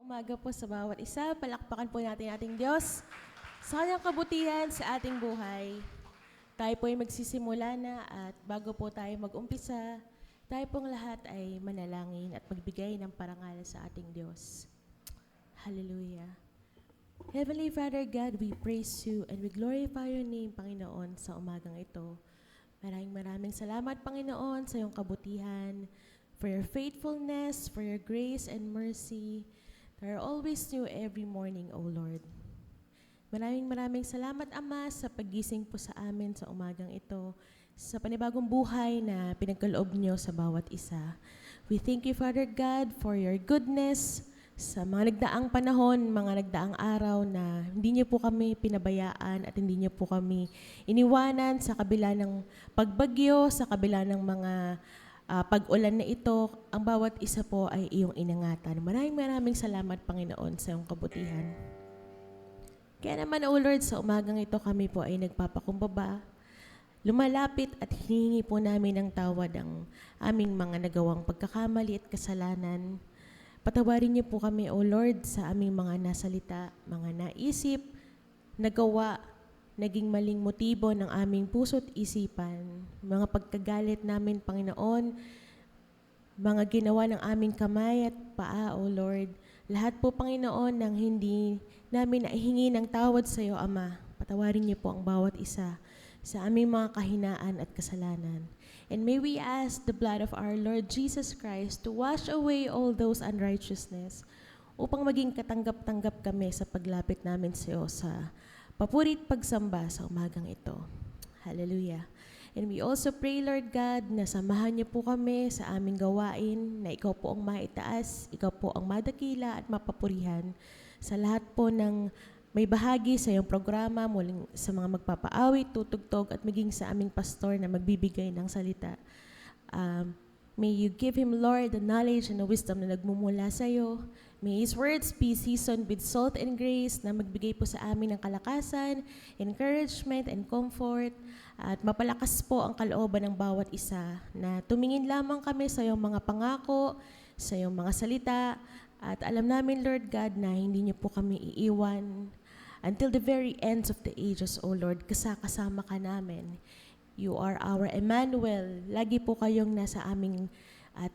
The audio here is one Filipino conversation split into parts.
Umaga po sa bawat isa, palakpakan po natin ating Diyos sa kanyang kabutihan sa ating buhay. Tayo po ay magsisimula na at bago po tayo mag-umpisa, tayo pong lahat ay manalangin at magbigay ng parangal sa ating Diyos. Hallelujah. Heavenly Father God, we praise you and we glorify your name, Panginoon, sa umagang ito. Maraming salamat, Panginoon, sa iyong kabutihan, for your faithfulness, for your grace and mercy. They are always new every morning, O Lord. Maraming salamat, Ama, sa paggising po sa amin sa umagang ito, sa panibagong buhay na pinagkaloob niyo sa bawat isa. We thank you, Father God, for your goodness sa mga nagdaang panahon, mga nagdaang araw na hindi niyo po kami pinabayaan at hindi niyo po kami iniwanan sa kabila ng pagbagyo, sa kabila ng mga pag-ulan na ito, ang bawat isa po ay iyong inangatan. Maraming salamat, Panginoon, sa iyong kabutihan. Kaya naman, O Lord, sa umagang ito kami po ay nagpapakumbaba, lumalapit at hiningi po namin ng tawad ang aming mga nagawang pagkakamali at kasalanan. Patawarin niyo po kami, O Lord, sa aming mga nasalita, mga naisip, nagawa, naging maling motibo ng aming puso't isipan, mga pagkagalit namin, Panginoon, mga ginawa ng aming kamay at paa, O Lord. Lahat po, Panginoon, ng hindi namin naihingi ng tawad sa iyo, Ama. Patawarin niyo po ang bawat isa sa aming mga kahinaan at kasalanan. And may we ask the blood of our Lord Jesus Christ to wash away all those unrighteousness upang maging katanggap-tanggap kami sa paglapit namin sa iyo sa papurit pagsamba sa umagang ito. Hallelujah. And we also pray, Lord God, na samahan niyo po kami sa aming gawain, na ikaw po ang maitaas, ikaw po ang madakila at mapapurihan sa lahat po ng may bahagi sa iyong programa, muling sa mga magpapaawit, tutugtog at maging sa aming pastor na magbibigay ng salita. May you give him, Lord, the knowledge and the wisdom na nagmumula sa iyo. May his words be seasoned with salt and grace na magbigay po sa amin ng kalakasan, encouragement and comfort. At mapalakas po ang kalooban ng bawat isa na tumingin lamang kami sa iyong mga pangako, sa iyong mga salita. At alam namin, Lord God, na hindi niyo po kami iiwan until the very ends of the ages, O Lord, kasama ka namin. You are our Emmanuel. Lagi po kayong nasa aming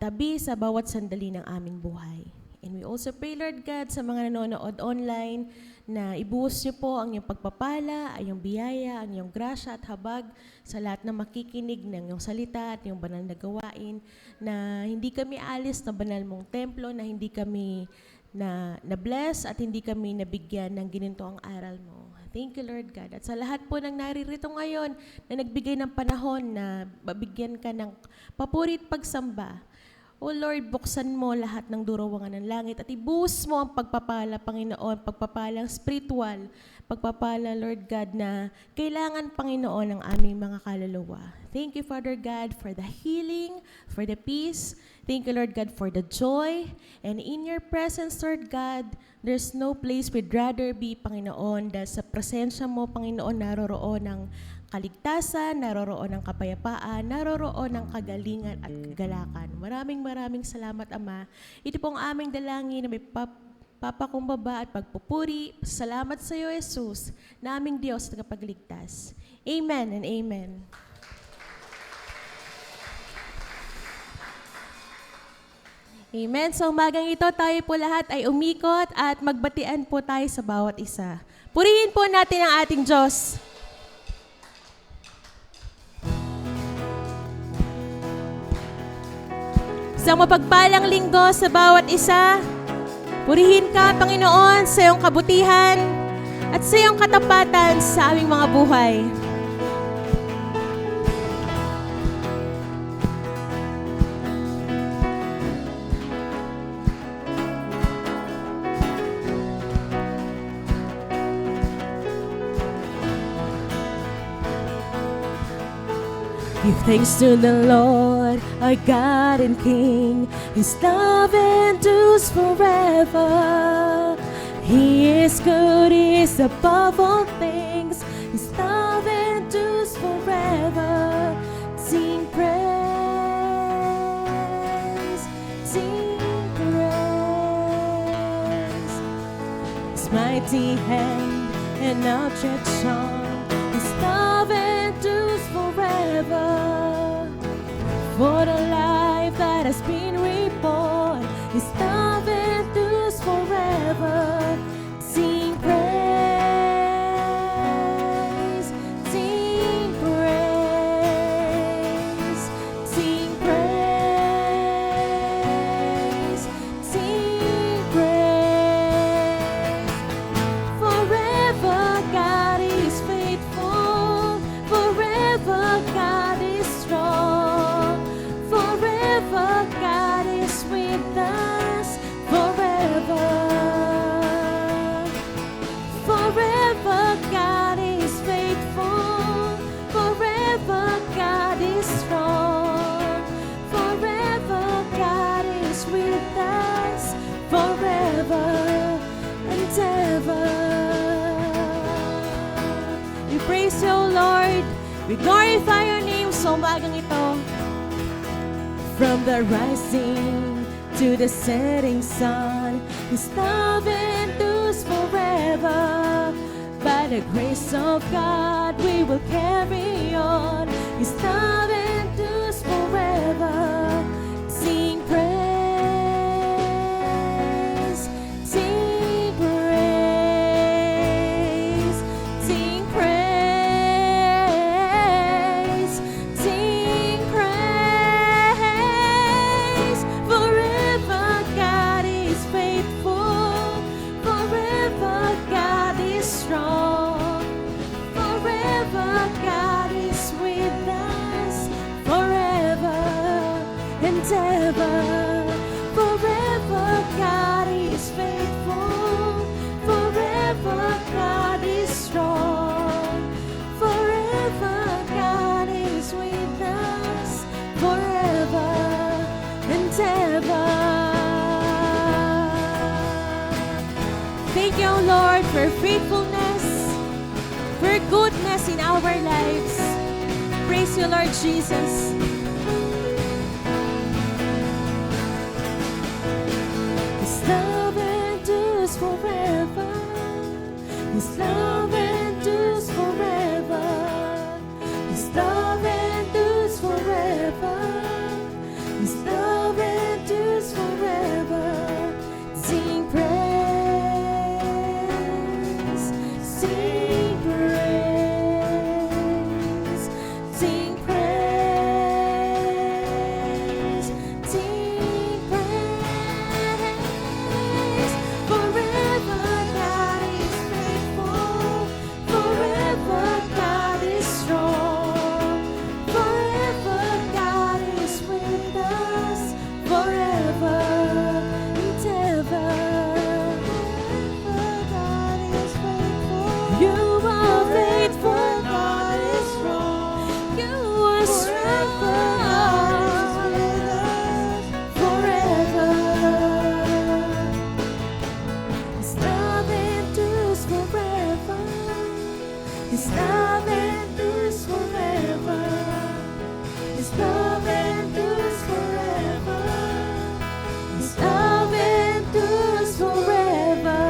tabi sa bawat sandali ng aming buhay. And we also pray, Lord God, sa mga nanonood online na ibuhos niyo po ang iyong pagpapala, ang iyong biyaya, ang iyong grasya at habag sa lahat na makikinig ng iyong salita at iyong banal na gawain, na hindi kami alis na banal mong templo, na hindi kami na-bless at hindi kami nabigyan ng ginintong aral mo. Thank you, Lord God. At sa lahat po ng naririto ngayon na nagbigay ng panahon na mabigyan ka ng papurit pagsamba, O Lord, buksan mo lahat ng durowangan ng langit at ibuhos mo ang pagpapala, Panginoon, pagpapalang spiritual, pagpapala, Lord God, na kailangan, Panginoon, ng aming mga kaluluwa. Thank you, Father God, for the healing, for the peace. Thank you, Lord God, for the joy. And in your presence, Lord God, there's no place we'd rather be, Panginoon, dahil sa presensya mo, Panginoon, naroroon ng kaligtasan, naroroon ng kapayapaan, naroroon ng kagalingan at kagalakan. Maraming salamat, Ama. Ito po ang aming dalangin na may papakumbaba at pagpupuri. Salamat sa iyo, Jesus, na aming Diyos na kapagligtas. Amen and amen. Amen. Sa umagang ito, tayo po lahat ay umikot at magbatian po tayo sa bawat isa. Purihin po natin ang ating Diyos. Isang mapagpalang linggo sa bawat isa. Purihin ka, Panginoon, sa iyong kabutihan at sa iyong katapatan sa aming mga buhay. Give thanks to the Lord, our God and King. His love endures forever. He is good, He is above all things. His love endures forever. Sing praise, sing praise. strong. His love endures forever. For the life that has been reborn, His love endures forever. Sing praise, sing praise, sing praise, sing praise. Forever God is faithful, forever God is strong, forever God is with us, forever. Forever God is faithful, forever God is strong, forever God is with us, forever and ever. We praise you, O Lord. We glorify your name sa umagang ito. From the rising to the setting sun, His love endures forever. By the grace of God, we will carry on. His love endures forever. Sing praise, sing praise, sing praise, sing praise. Forever God is faithful, forever God is strong, forever God is with us, forever and ever. Forever God is faithful, forever God is strong, forever God is with us, forever and ever. Thank you, O Lord, for faithfulness, for goodness in our lives. Praise you, Lord Jesus. His love endures forever. His love endures forever. His love endures forever. His love endures forever. Sing praise, sing praise, sing praise, sing praise. Forever God is faithful, forever God is strong, forever God is with us, forever and ever. God is faithful. You are faithful. God is strong. You are strong. Forever. His love endures forever. His love endures forever. His love endures forever. His love endures forever.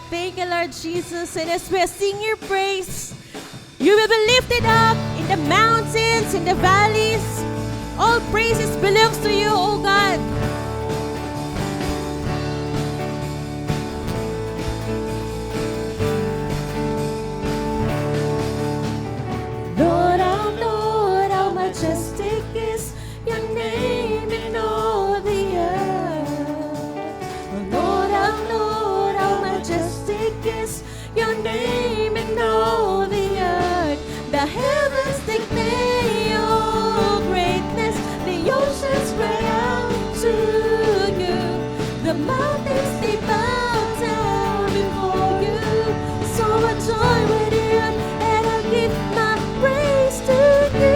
Thank you, Lord Jesus. And as we sing your praise, you will be lifted up in the mountains, in the valleys. All praises belongs to you, O God. Lord, how majestic is your name in all the earth. Lord, how majestic is your name in all the earth. The heavens declare your greatness, the oceans cry out to you. The mountains they bow down before you. So I join with you and I give my praise to you.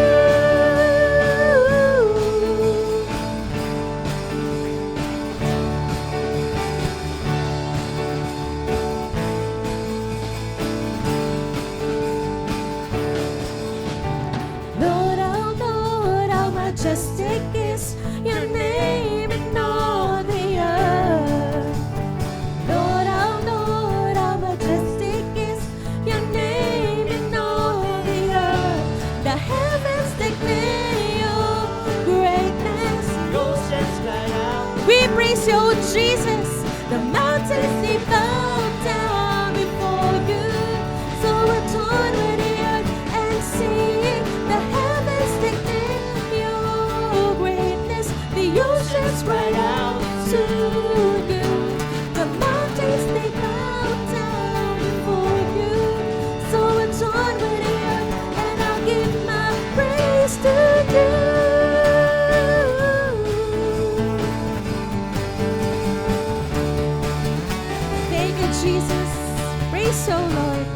praise, O Lord.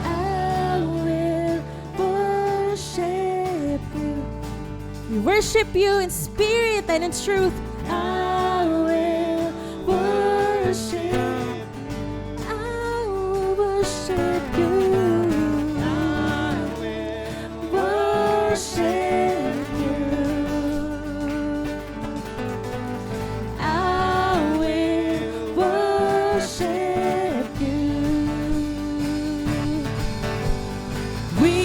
I will worship you. We worship you in spirit and in truth. I will worship. I will worship you. I will worship you. I will worship you. We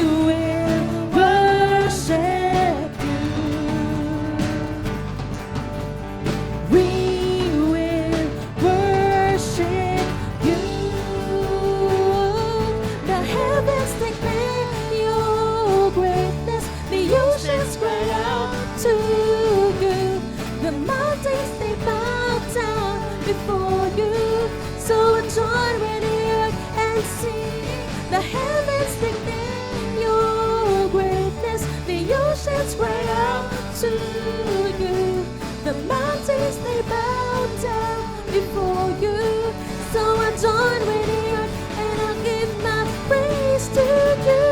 will worship you. We will worship you. The heavens declare your greatness. The oceans cry out to you. The mountains they bow down before you. So join with the earth and sing. The heavens declare your greatness. The oceans cry out to you. The mountains they bow down before you. So I join with the earth and I'll give my praise to you.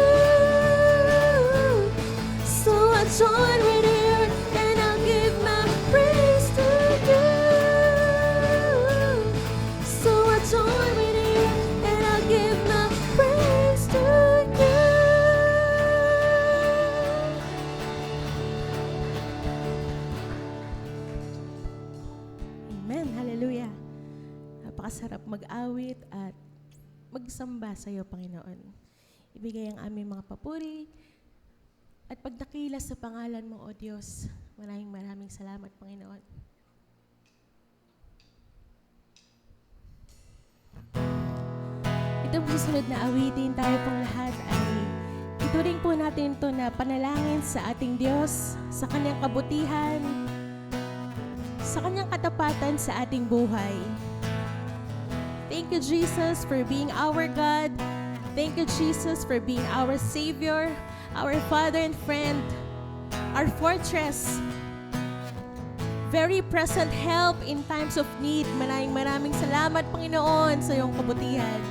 So I join with the earth and I'll give my praise to you. So I join with the earth and I'll give my praise to you. Amen. Hallelujah. Napakasarap mag-awit at magsamba sa iyo, Panginoon. Ibigay ang aming mga papuri at pagdakila sa pangalan mo, O Diyos. Maraming salamat, Panginoon. Itong susunod na awitin tayo pong lahat ay ituring po natin ito na panalangin sa ating Diyos, sa Kanyang kabutihan, sa Kanyang katapatan sa ating buhay. Thank you, Jesus, for being our God. Thank you, Jesus, for being our Savior, our Father and friend, our fortress, very present help in times of need. Maraming salamat, Panginoon, sa iyong kabutihan.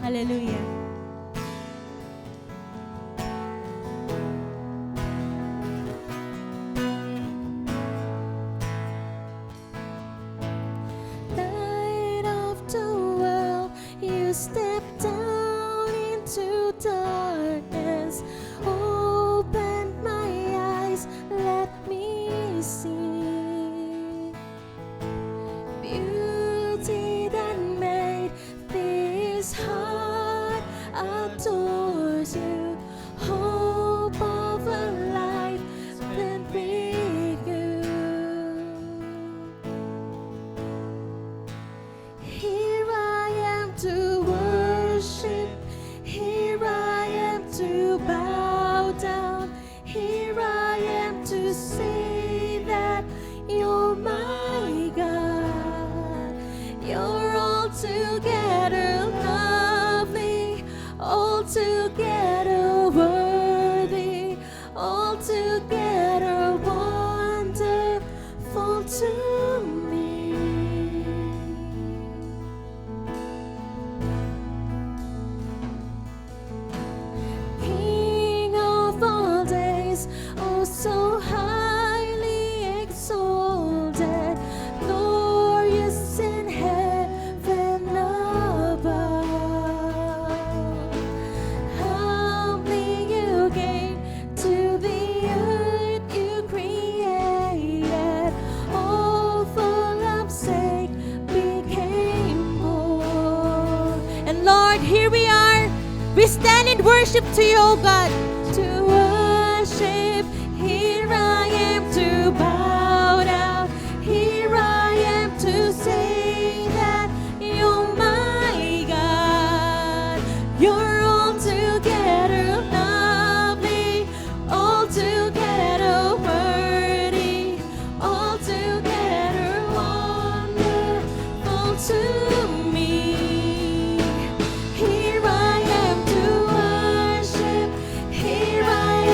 Hallelujah. Light of the world, you step down into darkness. Open my eyes, let me see beauty that made this heart adores you. Hope of a life that with you. Here I am to worship. Here I am to bow down. Here I am to say that you're my God. You're altogether lovely, altogether worthy, altogether wonderful to me. King of all days, oh so highly exalted, glorious in heaven above. Humbly you came to the earth you created, all for love's sake became born. And Lord, here we are. We stand in worship to you, O God. To worship, here I am to bow down. Here I am to say that you're my God. You're altogether lovely, altogether worthy, altogether wonderful to me. Here I am to worship. Here I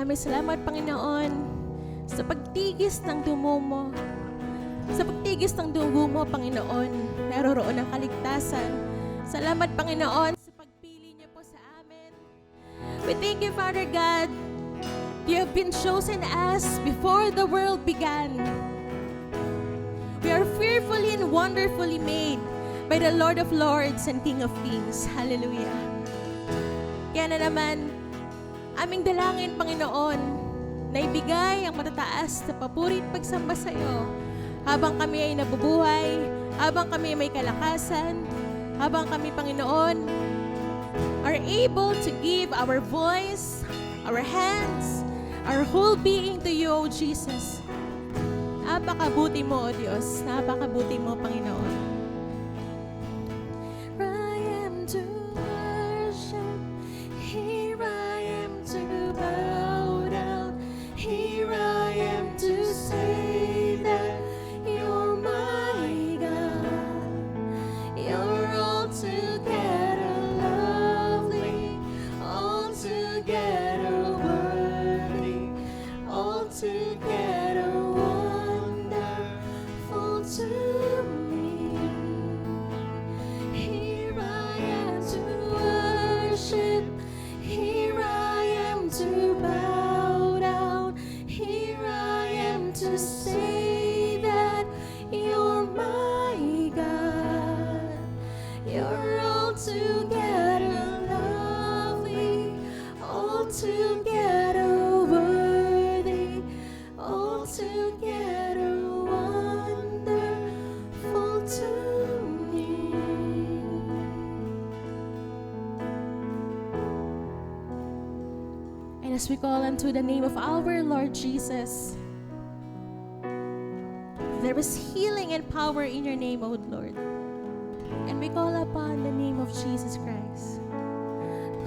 maraming salamat, Panginoon, sa pagtigis ng dugo mo. Sa pagtigis ng dugo mo, Panginoon, naroroon ang kaligtasan. Salamat, Panginoon, sa pagpili niyo po sa amin. We thank you, Father God. You have been chosen us before the world began. We are fearfully and wonderfully made by the Lord of Lords and King of Kings. Hallelujah. Kaya na naman, aming dalangin, Panginoon, na ibigay ang matataas na papuri at pagsamba sa iyo habang kami ay nabubuhay, habang kami ay may kalakasan, habang kami, Panginoon, are able to give our voice, our hands, our whole being to you, O Jesus. Napakabuti mo, O Diyos. Napakabuti mo, Panginoon. I am to worship. Here I am to bow down. Here I am to say that you're my God. You're altogether lovely, altogether worthy, altogether wonderful to me. Here I am to worship. Here I am to bow down. Here I am to say that you're my God. You're altogether lovely, altogether worthy, altogether wonderful to me. And as we call unto the name of our Lord Jesus, there is healing and power in your name, O Lord. And we call upon the name of Jesus Christ.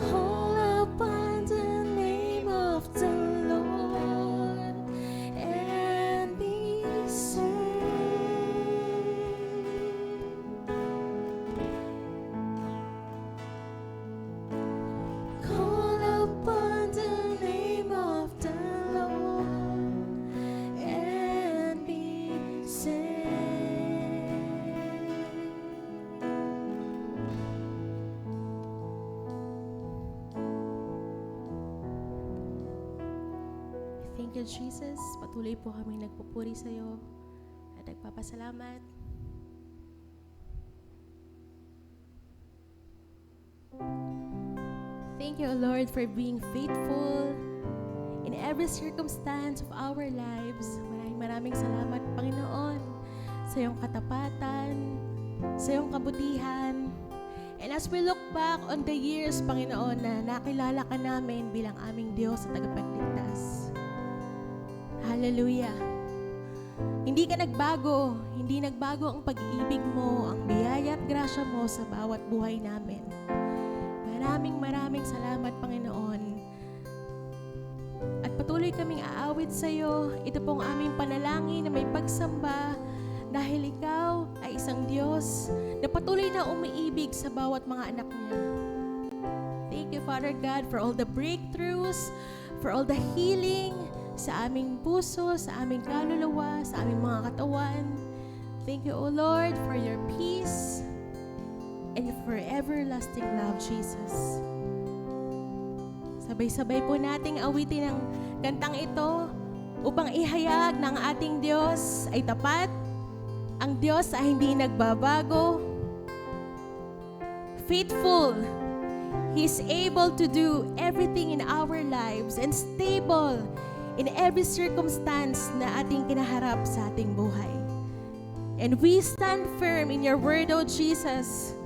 Call upon the name of the Lord and be saved. Call upon the name of the Lord and be saved. Thank you, Jesus. Patuloy po kami nagpupuri sa iyo at nagpapasalamat. Thank you, O Lord, for being faithful in every circumstance of our lives. Maraming salamat, Panginoon, sa iyong katapatan, sa iyong kabutihan. And as we look back on the years, Panginoon, na nakilala ka namin bilang aming Diyos at tagapagligtas. Hallelujah. Hindi ka nagbago. Hindi nagbago ang pag-ibig mo, ang biyaya at grasya mo sa bawat buhay namin. Maraming salamat, Panginoon. At patuloy kaming aawit sa iyo. Ito pong aming panalangin na may pagsamba dahil ikaw ay isang Diyos na patuloy na umiibig sa bawat mga anak niya. Thank you, Father God, for all the breakthroughs, for all the healing sa aming puso, sa aming kaluluwa, sa aming mga katawan. Thank you, O Lord, for your peace and your everlasting love, Jesus. Sabay-sabay po nating awitin ang kantang ito upang ihayag ng ating Diyos ay tapat, ang Diyos ay hindi nagbabago, faithful, He is able to do everything in our lives and stable in every circumstance na ating kinaharap sa ating buhay. And we stand firm in your word, O Jesus.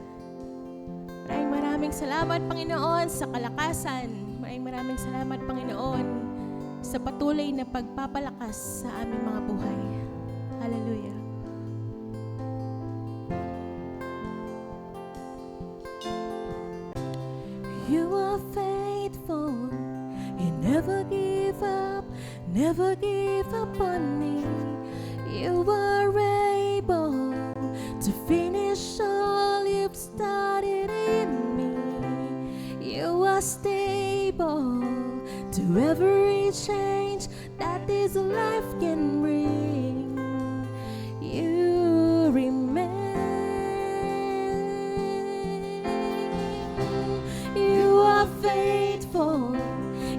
Maraming salamat, Panginoon, sa kalakasan. Maraming salamat, Panginoon, sa patuloy na pagpapalakas sa aming mga buhay. Hallelujah. You are faithful. You never give up on me. You are able to finish all you've started in me. You are stable to every change that this life can bring. You remain. You are faithful.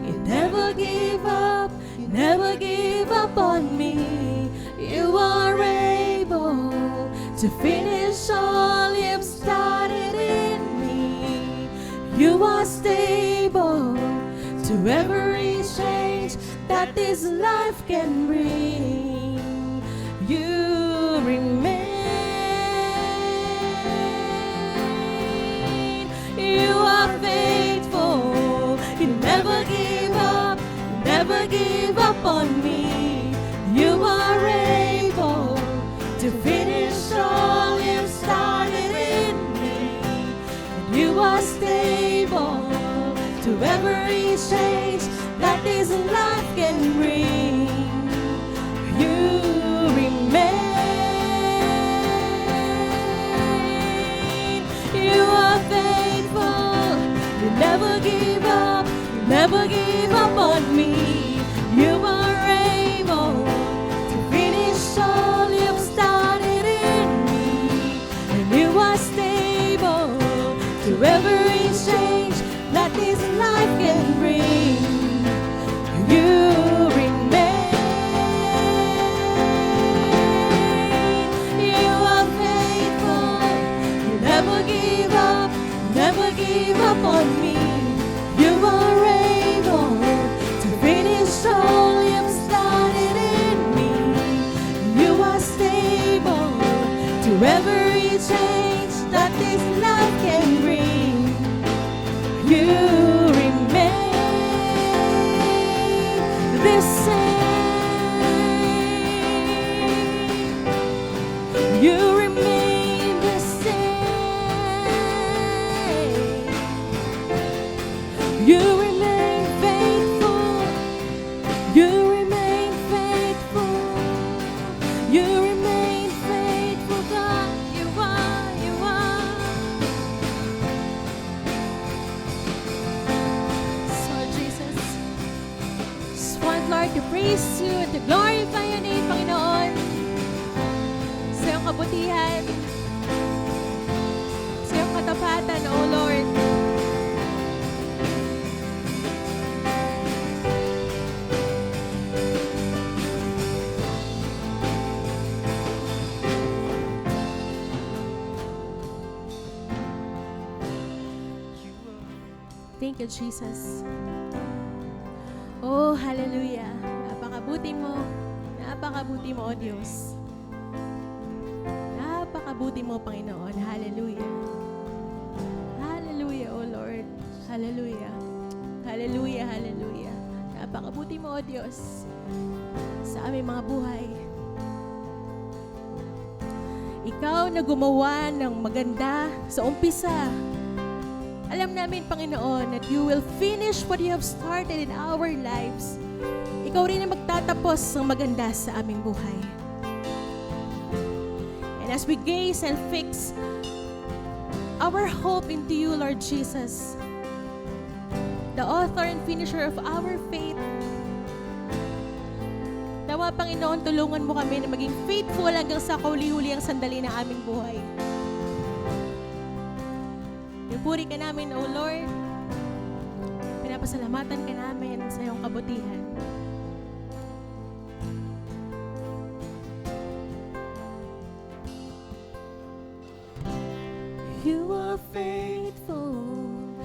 You never give up. You never give up on me. You are able to finish all you've started in me. You are stable to every change that this life can bring. You remain. You are faithful. You never give up. You never give up on me. You are able to finish all you've started in me. And you are stable to every change that this life can bring. You remain. You are faithful. You never give up. You never give up on me. You are able to finish all you've started in me. And you are stable to every change that this life can bring. You remain. You are faithful. You never give up. Never give up on me. You are able to finish all you've started in me. You are stable to every change that this life can bring. You remain the same. You remain the same. You remain faithful. You remain faithful. You remain faithful, God. You are, you are. So Jesus, just want, Lord, to praise you and to glorify your name, Panginoon, sa iyong kabutihan, sa iyong katapatan, O Lord. Thank you, Jesus. Oh, hallelujah. Napakabuti mo. Napakabuti mo, O Diyos. Napakabuti mo, Panginoon. Hallelujah. Hallelujah, O Lord. Hallelujah. Hallelujah, hallelujah. Napakabuti mo, O Diyos, sa aming mga buhay. Ikaw na gumawa ng maganda sa umpisa. Alam namin, Panginoon, that you will finish what you have started in our lives. Ikaw rin ang magtatapos ng maganda sa aming buhay. And as we gaze and fix our hope into you, Lord Jesus, the author and finisher of our faith, nawa, Panginoon, tulungan mo kami na maging faithful hanggang sa kauli-huli ang sandali ng aming buhay. Pinupuri ka namin, O Lord. Pinapasalamatan ka namin sa iyong kabutihan. You are faithful.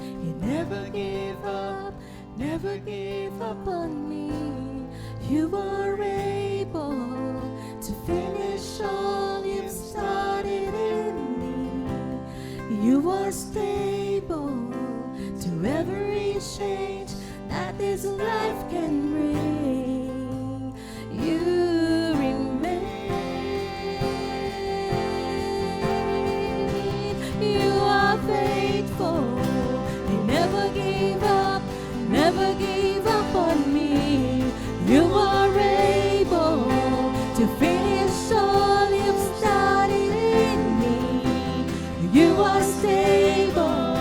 You never give up. Never give up on me. You are able to finish all you've started in me. You are stable to every change that this life can bring. You remain. You are faithful. You never give up. Never give up on me. You are able to finish all you've started in me. You are stable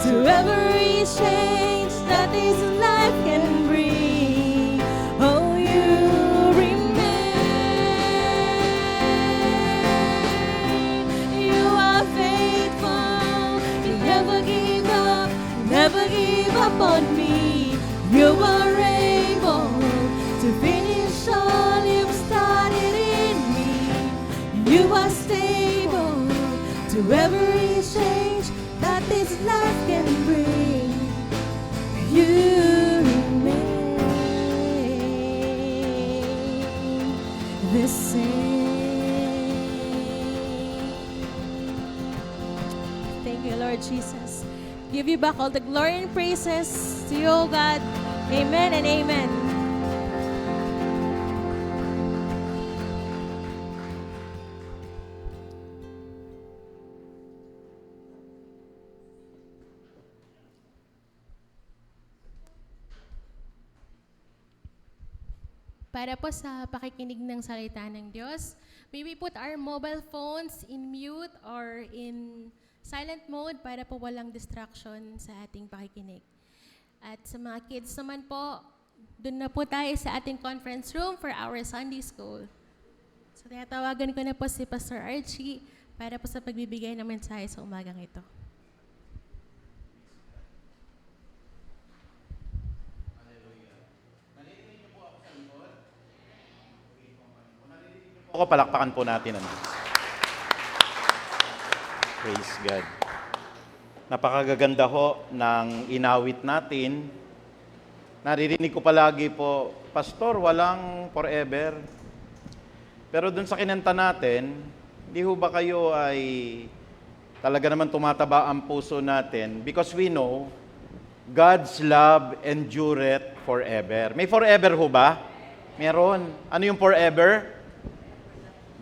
to every change that this life can bring. never give up on me. You are able to finish all you've started in me. You are stable to every change that this life can bring. You remain the same. Thank you, Lord Jesus. Give you back all the glory and praises to you, O God. Amen and amen. Para po sa pakikinig ng salita ng Diyos, may we put our mobile phones in mute or in silent mode para po walang distraction sa ating pakikinig. At sa mga kids naman po, doon na po tayo sa ating conference room for our Sunday School. So tinatawagan ko na po si Pastor Archie para po sa pagbibigay ng mensahe sa umagang ito. Ako, palakpakan po natin. Praise God. Napakagaganda ho ng inawit natin. Naririnig ko palagi po, Pastor, walang forever. Pero dun sa kinanta natin, di ho ba kayo ay talaga naman tumataba ang puso natin? Because we know, God's love endureth forever. May forever ho ba? Meron. Ano yung forever?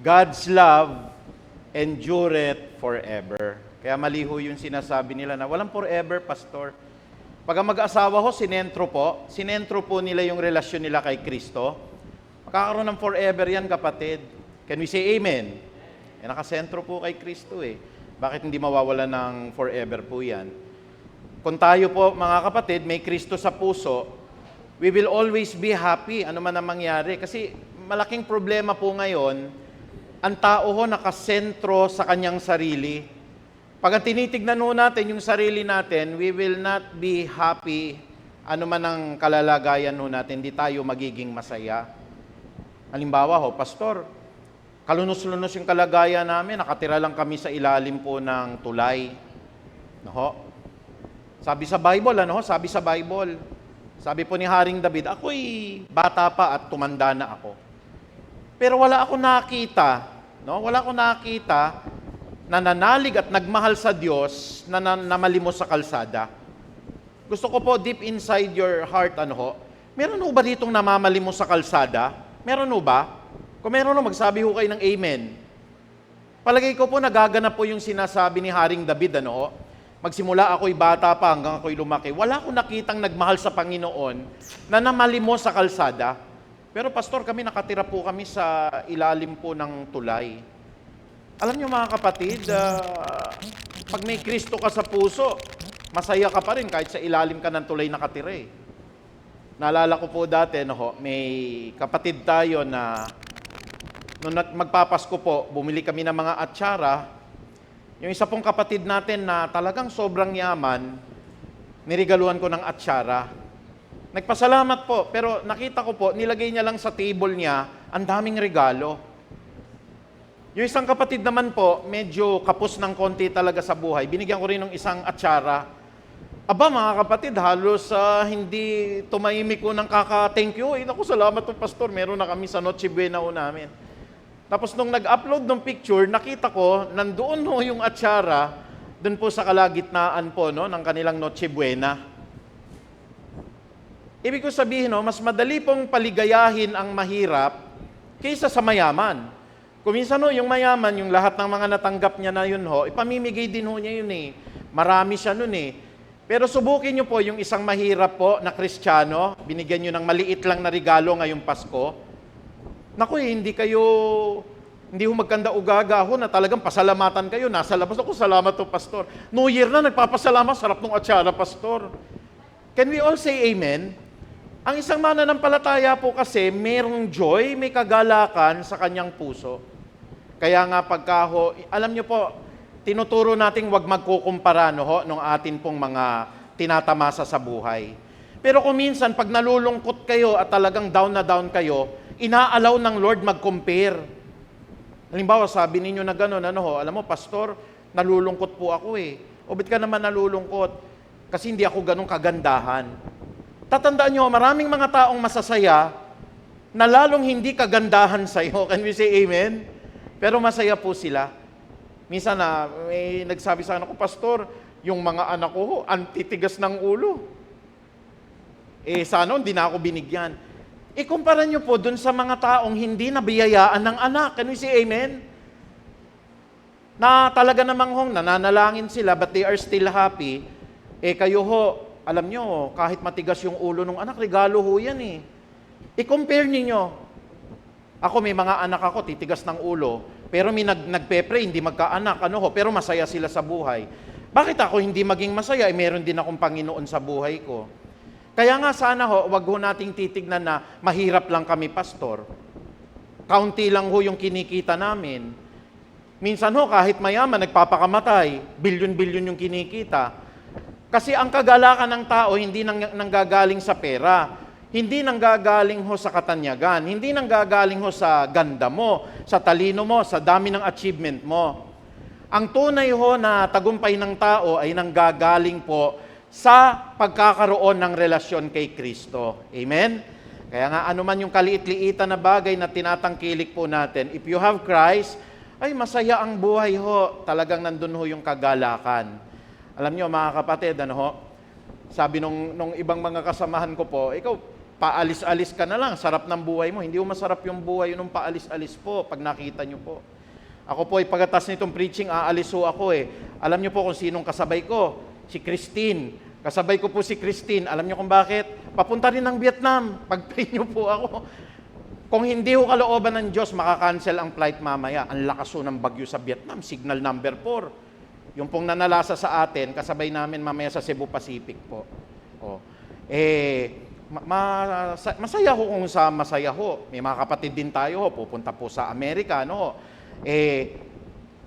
God's love endureth forever. Kaya mali ho yung sinasabi nila na walang forever, Pastor. Pag mag-asawa ho, sinentro po nila yung relasyon nila kay Kristo. Makakaroon ng forever yan, kapatid. Can we say amen? Nakasentro po kay Kristo eh. Bakit hindi mawawala ng forever po yan? Kung tayo po, mga kapatid, may Kristo sa puso, we will always be happy, ano man ang mangyari. Kasi malaking problema po ngayon, ang tao ho nakasentro sa kanyang sarili. Pag tinitignan ho natin yung sarili natin, we will not be happy, ano man ang kalalagayan ho natin, hindi tayo magiging masaya. Halimbawa ho, Pastor, kalunos-lunos yung kalagayan namin, nakatira lang kami sa ilalim po ng tulay. No? Sabi sa Bible, sabi po ni Haring David, ako'y bata pa at tumanda na ako. Pero wala akong nakita, wala akong nakita na nanalig at nagmahal sa Diyos na namalimos sa kalsada. Gusto ko po deep inside your heart, meron ho ba ditong namamalimos sa kalsada? Meron ho ba? Kung meron ho, magsabi ho kayo ng amen. Palagay ko po nagaganap po yung sinasabi ni Haring David, magsimula ako'y bata pa hanggang ako'y lumaki. Wala akong nakitang nagmahal sa Panginoon na namalimos sa kalsada. Pero Pastor, nakatira po kami sa ilalim po ng tulay. Alam niyo mga kapatid, pag may Kristo ka sa puso, masaya ka pa rin kahit sa ilalim ka ng tulay nakatira eh. Naalala ko po dati, may kapatid tayo na nung magpapasko po, bumili kami ng mga atsara. Yung isa pong kapatid natin na talagang sobrang yaman, nirigaluhan ko ng atsara. Nagpasalamat po, pero nakita ko po, nilagay niya lang sa table niya, ang daming regalo. Yung isang kapatid naman po, medyo kapos ng konti talaga sa buhay. Binigyan ko rin ng isang atsara. Aba mga kapatid, halos hindi tumahimik ko ng kaka-thank you. Naku, salamat po Pastor, meron na kami sa Noche Buena ho namin. Tapos nung nag-upload ng picture, nakita ko, nandoon ho yung atsara, doon po sa kalagitnaan po ng kanilang Noche Buena. Ibig ko sabihin, mas madali pong paligayahin ang mahirap kaysa sa mayaman. Kung minsan yung mayaman, yung lahat ng mga natanggap niya na yun ipamimigay din niya yun eh. Marami siya nun eh. Pero subukin niyo po yung isang mahirap po na Kristiyano, binigyan niyo ng maliit lang na regalo ngayong Pasko. Naku, hindi ho magkanda ugaga ho na talagang pasalamatan kayo. Nasa labas ako, salamat to Pastor. New Year na, nagpapasalamat, sarap ng atsara, Pastor. Can we all say amen? Ang isang mananampalataya po kasi, merong joy, may kagalakan sa kanyang puso. Kaya nga alam niyo po, tinuturo nating wag magkukumpara nung atin pong mga tinatamasa sa buhay. Pero kung minsan, pag nalulungkot kayo at talagang down na down kayo, inaalaw ng Lord mag-compare. Halimbawa, sabi ninyo na gano'n, alam mo, Pastor, nalulungkot po ako eh. O ba't ka naman nalulungkot? Kasi hindi ako ganun kagandahan. Tatandaan nyo, maraming mga taong masasaya na lalong hindi kagandahan sa'yo. Can we say amen? Pero masaya po sila. Minsan may nagsabi sa akin ako, Pastor, yung mga anak ko, antitigas ng ulo. Sana hindi na ako binigyan. Ikumpara nyo po dun sa mga taong hindi nabiyayaan ng anak. Can we say amen? Na talaga namang nananalangin sila but they are still happy. Kayo ho, alam nyo, kahit matigas yung ulo ng anak, regalo ho yan eh. I-compare ninyo. Ako may mga anak ako, titigas ng ulo, pero may nagpe-pray, hindi magkaanak, pero masaya sila sa buhay. Bakit ako hindi maging masaya? Meron din akong Panginoon sa buhay ko. Kaya nga sana wag ho nating titignan na mahirap lang kami, Pastor. Kaunti lang ho yung kinikita namin. Minsan kahit mayaman, nagpapakamatay, bilyon-bilyon yung kinikita. Kasi ang kagalakan ng tao, hindi nanggagaling sa pera. Hindi nanggagaling sa katanyagan. Hindi nanggagaling sa ganda mo, sa talino mo, sa dami ng achievement mo. Ang tunay na tagumpay ng tao ay nanggagaling po sa pagkakaroon ng relasyon kay Kristo. Amen? Kaya nga anuman yung kaliit-liitan na bagay na tinatangkilik po natin, if you have Christ, ay masaya ang buhay Talagang nandun yung kagalakan. Alam nyo mga kapatid, sabi nung ibang mga kasamahan ko po, ikaw, paalis-alis ka na lang, sarap ng buhay mo. Hindi mo masarap yung buhay nung paalis-alis po, pag nakita nyo po. Ako po, pagkatas nitong preaching, aalis ako Alam nyo po kung sinong kasabay ko? Si Christine. Kasabay ko po si Christine. Alam nyo kung bakit? Papunta rin ng Vietnam. Pag-pray nyo po ako. Kung hindi kalooban ng Diyos, makakancel ang flight mamaya. Ang lakas ng bagyo sa Vietnam, signal number 4. Yung pong nanalasa sa atin, kasabay namin mamaya sa Cebu Pacific po. Masaya kung masaya May mga kapatid din tayo pupunta po sa Amerika,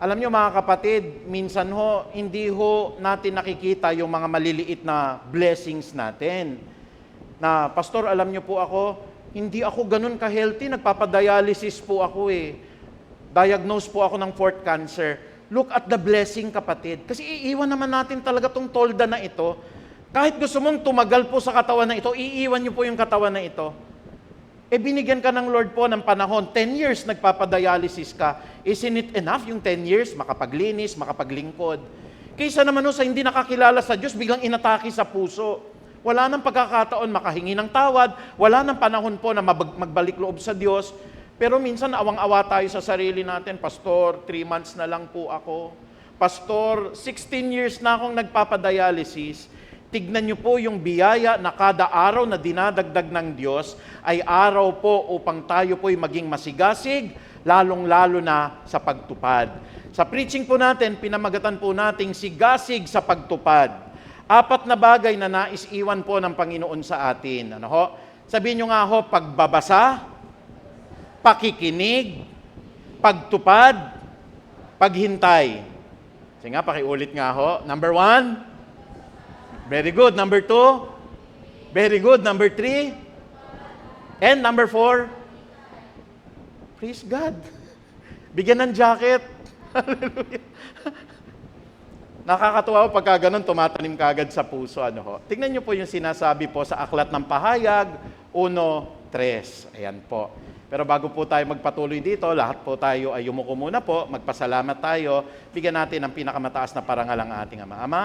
alam nyo mga kapatid, minsan hindi natin nakikita yung mga maliliit na blessings natin. Na, Pastor, alam nyo po ako, hindi ako ganun ka-healthy, nagpapadialysis po ako Diagnosed po ako ng 4th cancer. Look at the blessing, kapatid. Kasi iiwan naman natin talaga tong tolda na ito. Kahit gusto mong tumagal po sa katawan na ito, iiwan nyo po yung katawan na ito. Binigyan ka ng Lord po ng panahon, 10 years nagpapadialysis ka. Isn't it enough yung 10 years, makapaglinis, makapaglingkod? Kaysa naman sa hindi nakakilala sa Diyos, biglang inatake sa puso. Wala nang pagkakataon makahingi ng tawad, wala nang panahon po na magbalik loob sa Diyos. Pero minsan awang-awa tayo sa sarili natin, Pastor, 3 months na lang po ako. Pastor, 16 years na akong nagpapadialysis. Tignan niyo po yung biyaya na kada araw na dinadagdag ng Diyos ay araw po upang tayo po'y maging masigasig, lalong-lalo na sa pagtupad. Sa preaching po natin, pinamagatan po nating sigasig sa pagtupad. 4 na bagay na nais iwan po ng Panginoon sa atin. Sabihin nyo nga pagbabasa, pakikinig, pagtupad, paghintay. Sige nga, pakiulit nga Number 1, very good. Number 2, very good. Number 3, and number 4, praise God. Bigyan ng jacket. Hallelujah. Nakakatuwa po pagka ganun, tumatanim kagad sa puso. Tingnan niyo po yung sinasabi po sa Aklat ng Pahayag, 1:3. Ayan po. Pero bago po tayo magpatuloy dito, lahat po tayo ay yumuko muna po, magpasalamat tayo, bigyan natin ang pinakamataas na parangal ang ating Ama. Ama,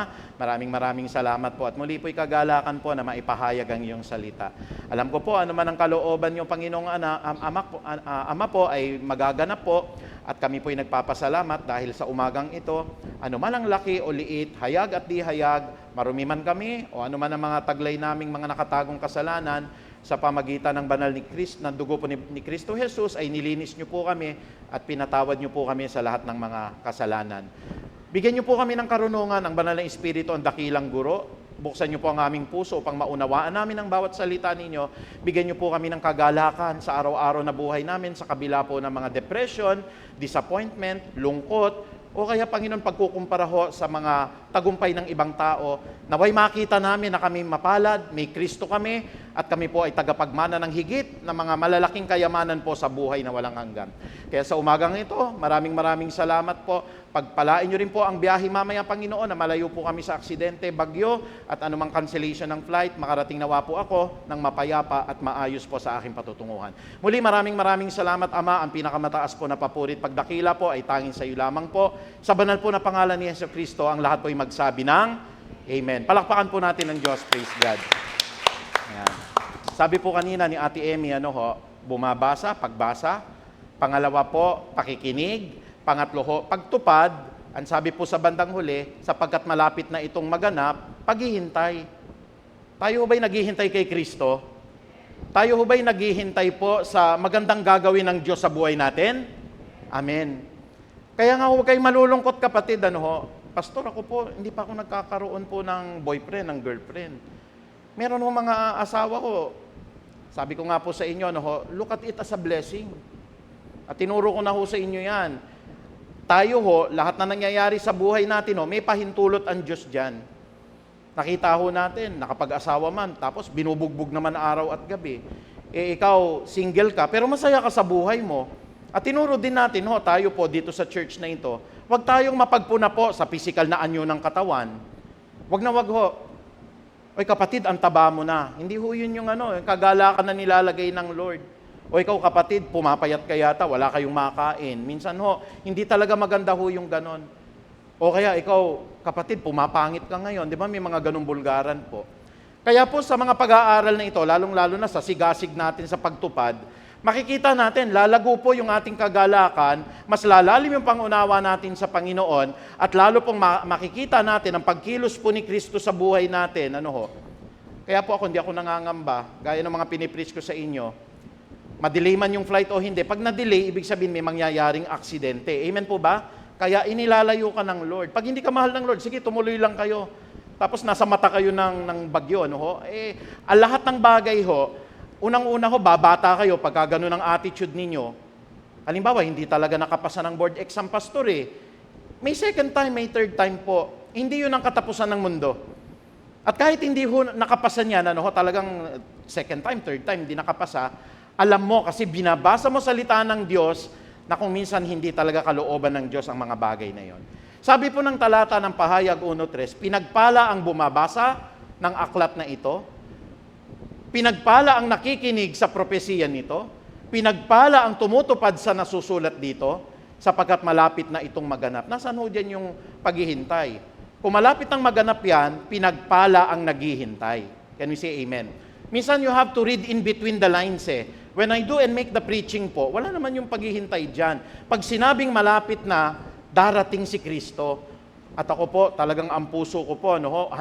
maraming salamat po at muli po'y kagalakan po na maipahayag ang iyong salita. Alam ko po, ano man ang kalooban niyo, Panginoong Ama po, ay magaganap po at kami po'y nagpapasalamat dahil sa umagang ito, ano man ang laki o liit, hayag at di hayag, marumi man kami o ano man ang mga taglay naming mga nakatagong kasalanan, sa pamagitan ng banal ni Kristo, ng dugo po ni Kristo Jesus, ay nilinis niyo po kami at pinatawad niyo po kami sa lahat ng mga kasalanan. Bigyan niyo po kami ng karunungan, ang banal na Espiritu, ang dakilang guro. Buksan niyo po ang aming puso upang maunawaan namin ang bawat salita ninyo. Bigyan niyo po kami ng kagalakan sa araw-araw na buhay namin sa kabila po ng mga depression, disappointment, lungkot, O kaya, Panginoon, pagkukumpara ho sa mga tagumpay ng ibang tao, naway makita namin na kami mapalad, may Kristo kami, at kami po ay tagapagmana ng higit na mga malalaking kayamanan po sa buhay na walang hanggan. Kaya sa umagang ito, maraming salamat po. Pagpalain nyo rin po ang biyahe mamaya, Panginoon, na malayo po kami sa aksidente, bagyo, at anumang cancellation ng flight, makarating nawa po ako ng mapayapa at maayos po sa aking patutunguhan. Muli, maraming salamat, Ama. Ang pinakamataas po na papurit pagdakila po ay tanging sa iyo lamang po. Sa banal po na pangalan ni Yesu Cristo, ang lahat po ay magsabi ng Amen. Palakpakan po natin ng Diyos. Praise God. Ayan. Sabi po kanina ni Ate Emmy, bumabasa, pagbasa. Pangalawa po, pakikinig. Pangatlo ho, pagtupad. Ang sabi po sa bandang huli, sapagkat malapit na itong maganap, paghihintay. Tayo ba'y naghihintay kay Kristo? Tayo ba'y naghihintay po sa magandang gagawin ng Diyos sa buhay natin? Amen. Kaya nga huwag kayong malulungkot, kapatid. Pastor, ako po, hindi pa ako nagkakaroon po ng boyfriend, ng girlfriend. Meron ho mga asawa ko. Sabi ko nga po sa inyo, look at it as a blessing. At tinuro ko na ho sa inyo yan. Tayo ho, lahat na nangyayari sa buhay natin, may pahintulot ang Diyos dyan. Nakita ho natin, nakapag-asawa man, tapos binubugbog naman araw at gabi. Ikaw, single ka, pero masaya ka sa buhay mo. At tinuro din natin, tayo po dito sa church na ito, huwag tayong mapagpuna po sa physical na anyo ng katawan. Huwag na wag ho. Oy kapatid, ang taba mo na. Hindi ho yun yung kagalakan na nilalagay ng Lord. O ikaw kapatid, pumapayat ka yata, wala kayong makain. Minsan hindi talaga maganda ho yung ganon. O kaya ikaw, kapatid, pumapangit ka ngayon. Di ba may mga ganong bulgaran po? Kaya po sa mga pag-aaral na ito, lalong-lalo na sa sigasig natin sa pagtupad, makikita natin, lalago po yung ating kagalakan, mas lalalim yung pangunawa natin sa Panginoon, at lalo pong makikita natin ang pagkilos po ni Kristo sa buhay natin. Kaya po ako, hindi ako nangangamba, gaya ng mga pinipreach ko sa inyo, madelay man yung flight o hindi. Pag na-delay, ibig sabihin may mangyayaring aksidente. Amen po ba? Kaya inilalayo ka ng Lord. Pag hindi ka mahal ng Lord, sige, tumuloy lang kayo. Tapos nasa mata kayo ng bagyo. Ang lahat ng bagay unang-una babata kayo pagka ganun ang attitude ninyo. Halimbawa, hindi talaga nakapasa ng board exam, pastor May second time, may third time po. Hindi yun ang katapusan ng mundo. At kahit hindi nakapasa niyan, talagang second time, third time, hindi nakapasa, alam mo, kasi binabasa mo salita ng Diyos na kung minsan hindi talaga kalooban ng Diyos ang mga bagay na yon. Sabi po ng talata ng Pahayag 1:3, pinagpala ang bumabasa ng aklat na ito, pinagpala ang nakikinig sa propesiya nito, pinagpala ang tumutupad sa nasusulat dito, sapagkat malapit na itong maganap. Nasaan ho dyan yung paghihintay? Kung malapit ang maganap yan, pinagpala ang naghihintay. Can we say amen? Minsan you have to read in between the lines When I do and make the preaching po, wala naman yung paghihintay dyan. Pag sinabing malapit na, darating si Kristo. At ako po, talagang ang puso ko po, 100%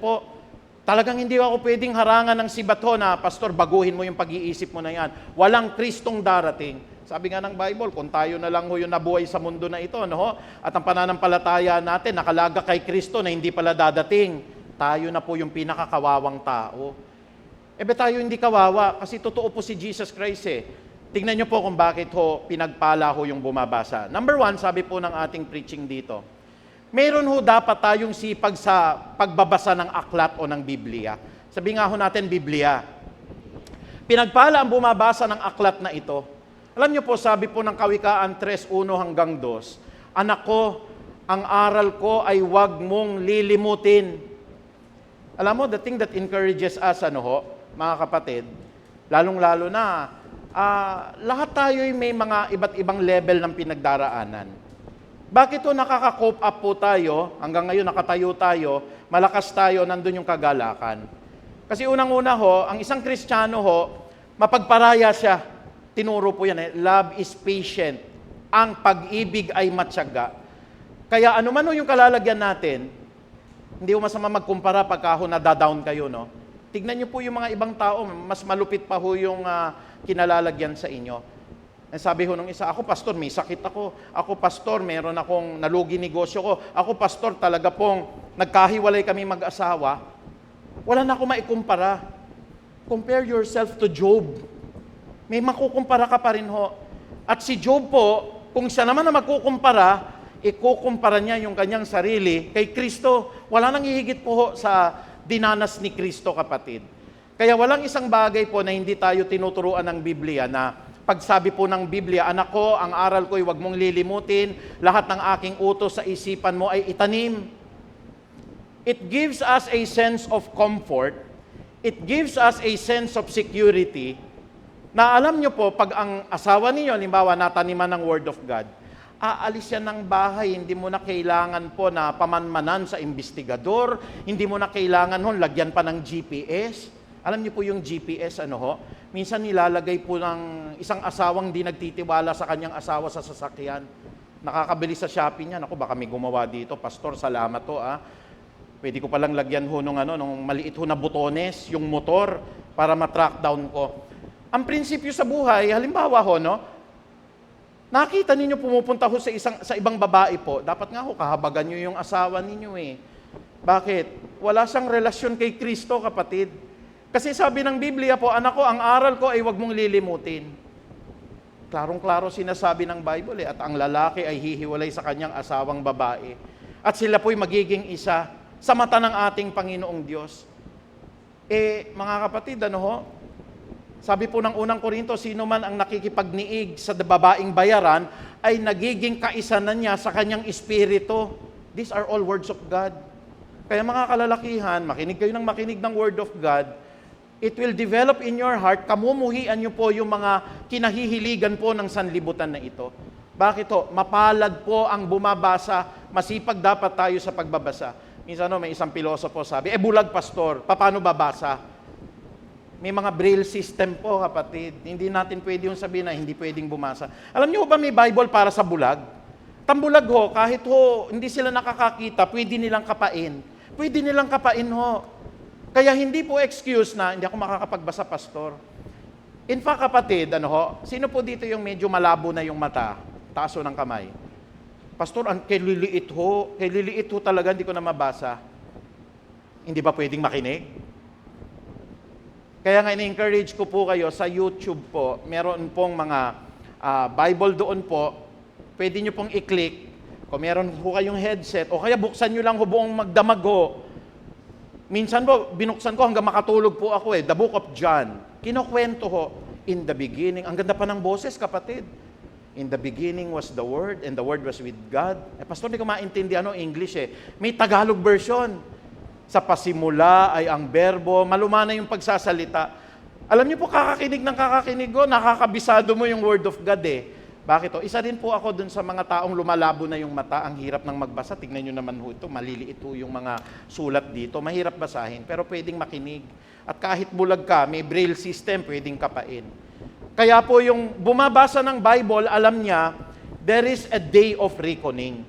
po, talagang hindi ako pwedeng harangan ng sibat na, Pastor, baguhin mo yung pag-iisip mo na yan. Walang Kristong darating. Sabi nga ng Bible, kung tayo na lang yung nabuhay sa mundo na ito, at ang pananampalataya natin, nakalaga kay Kristo na hindi pala dadating, tayo na po yung pinakakawawang tao. Tayo hindi kawawa, kasi totoo po si Jesus Christ Tingnan niyo po kung bakit pinagpala yung bumabasa. Number 1, sabi po ng ating preaching dito, meron dapat tayong sipag sa pagbabasa ng aklat o ng Biblia. Sabi nga natin, Biblia. Pinagpala ang bumabasa ng aklat na ito. Alam niyo po, sabi po ng Kawikaan 3:1 hanggang 2, anak ko, ang aral ko ay huwag mong lilimutin. Alam mo, the thing that encourages us, mga kapatid, lalong-lalo na, lahat tayo may mga iba't ibang level ng pinagdaraanan. Bakit nakaka-cope up po tayo, hanggang ngayon nakatayo tayo, malakas tayo, nandun yung kagalakan. Kasi unang-una ang isang Kristiyano mapagparaya siya. Tinuro po yan love is patient. Ang pag-ibig ay matyaga. Kaya ano man yung kalalagyan natin, hindi masama magkumpara pagka nadadown kayo, Tignan niyo po yung mga ibang tao, mas malupit pa yung kinalalagyan sa inyo. Sabi nung isa, ako pastor, may sakit ako. Ako pastor, meron akong nalugi negosyo ko. Ako pastor, talaga pong nagkahiwalay kami mag-asawa. Wala na ako maikumpara. Compare yourself to Job. May makukumpara ka pa rin At si Job po, kung siya naman na magkukumpara, ikukumpara niya yung kanyang sarili kay Kristo. Wala nang hihigit po ho sa dinanas ni Kristo, kapatid. Kaya walang isang bagay po na hindi tayo tinuturuan ng Biblia na pagsabi po ng Biblia, anak ko, ang aral ko'y huwag mong lilimutin, lahat ng aking utos sa isipan mo ay itanim. It gives us a sense of comfort. It gives us a sense of security na alam nyo po, pag ang asawa niyo, halimbawa, nataniman ng Word of God, aalis yan ng bahay, hindi mo na kailangan po na pamanmanan sa investigador, hindi mo na kailangan lagyan pa ng GPS. Alam niyo po yung GPS, minsan nilalagay po ng isang asawang di nagtitiwala sa kanyang asawa sa sasakyan. Nakakabili sa Shopee niya, baka may gumawa dito, pastor, salamat to Pwede ko palang lagyan nung maliit na butones, yung motor, para ma-track down ko. Ang prinsipyo sa buhay, halimbawa nakita ninyo pumupunta sa ibang babae po, dapat nga kahabagan nyo yung asawa ninyo Bakit? Wala siyang relasyon kay Kristo, kapatid. Kasi sabi ng Biblia po, anak ko, ang aral ko ay huwag mong lilimutin. Klarong-klaro sinasabi ng Bible at ang lalaki ay hihiwalay sa kanyang asawang babae. At sila po'y magiging isa sa mata ng ating Panginoong Diyos. Mga kapatid, sabi po ng unang Korinto, sino man ang nakikipagniig sa babaeng bayaran ay nagiging kaisa na niya sa kanyang espiritu. These are all words of God. Kaya mga kalalakihan, makinig kayo ng Word of God. It will develop in your heart, kamumuhian niyo po yung mga kinahihiligan po ng sanlibutan na ito. Bakit Mapalad po ang bumabasa, masipag dapat tayo sa pagbabasa. Minsan may isang pilosopo sabi, bulag pastor, paano babasa? May mga braille system po, kapatid. Hindi natin pwede yung sabihin na hindi pwedeng bumasa. Alam niyo ba may Bible para sa bulag? Tambulag kahit hindi sila nakakakita, pwede nilang kapain. Pwede nilang kapain Kaya hindi po excuse na hindi ako makakapagbasa, pastor. In fact, kapatid, sino po dito yung medyo malabo na yung mata? Taas ng kamay. Pastor, kay liliit talaga, hindi ko na mabasa. Hindi ba pwedeng makinig? Kaya nga in-encourage ko po kayo sa YouTube po, meron pong mga Bible doon po, pwede nyo pong i-click. Kung meron po kayong headset, o kaya buksan nyo lang buong magdamag Minsan po, binuksan ko hanggang makatulog po ako The Book of John. Kinukwento in the beginning. Ang ganda pa ng boses, kapatid. In the beginning was the Word, and the Word was with God. Pastor, hindi ko maintindihan English May Tagalog version. Sa pasimula ay ang berbo, malumana yung pagsasalita. Alam niyo po, kakakinig nakakabisado mo yung Word of God Bakit Isa din po ako dun sa mga taong lumalabo na yung mata, ang hirap ng magbasa. Tignan niyo naman ito, maliliit yung mga sulat dito. Mahirap basahin, pero pwedeng makinig. At kahit bulag ka, may braille system, pwedeng kapain. Kaya po yung bumabasa ng Bible, alam niya, there is a day of reckoning.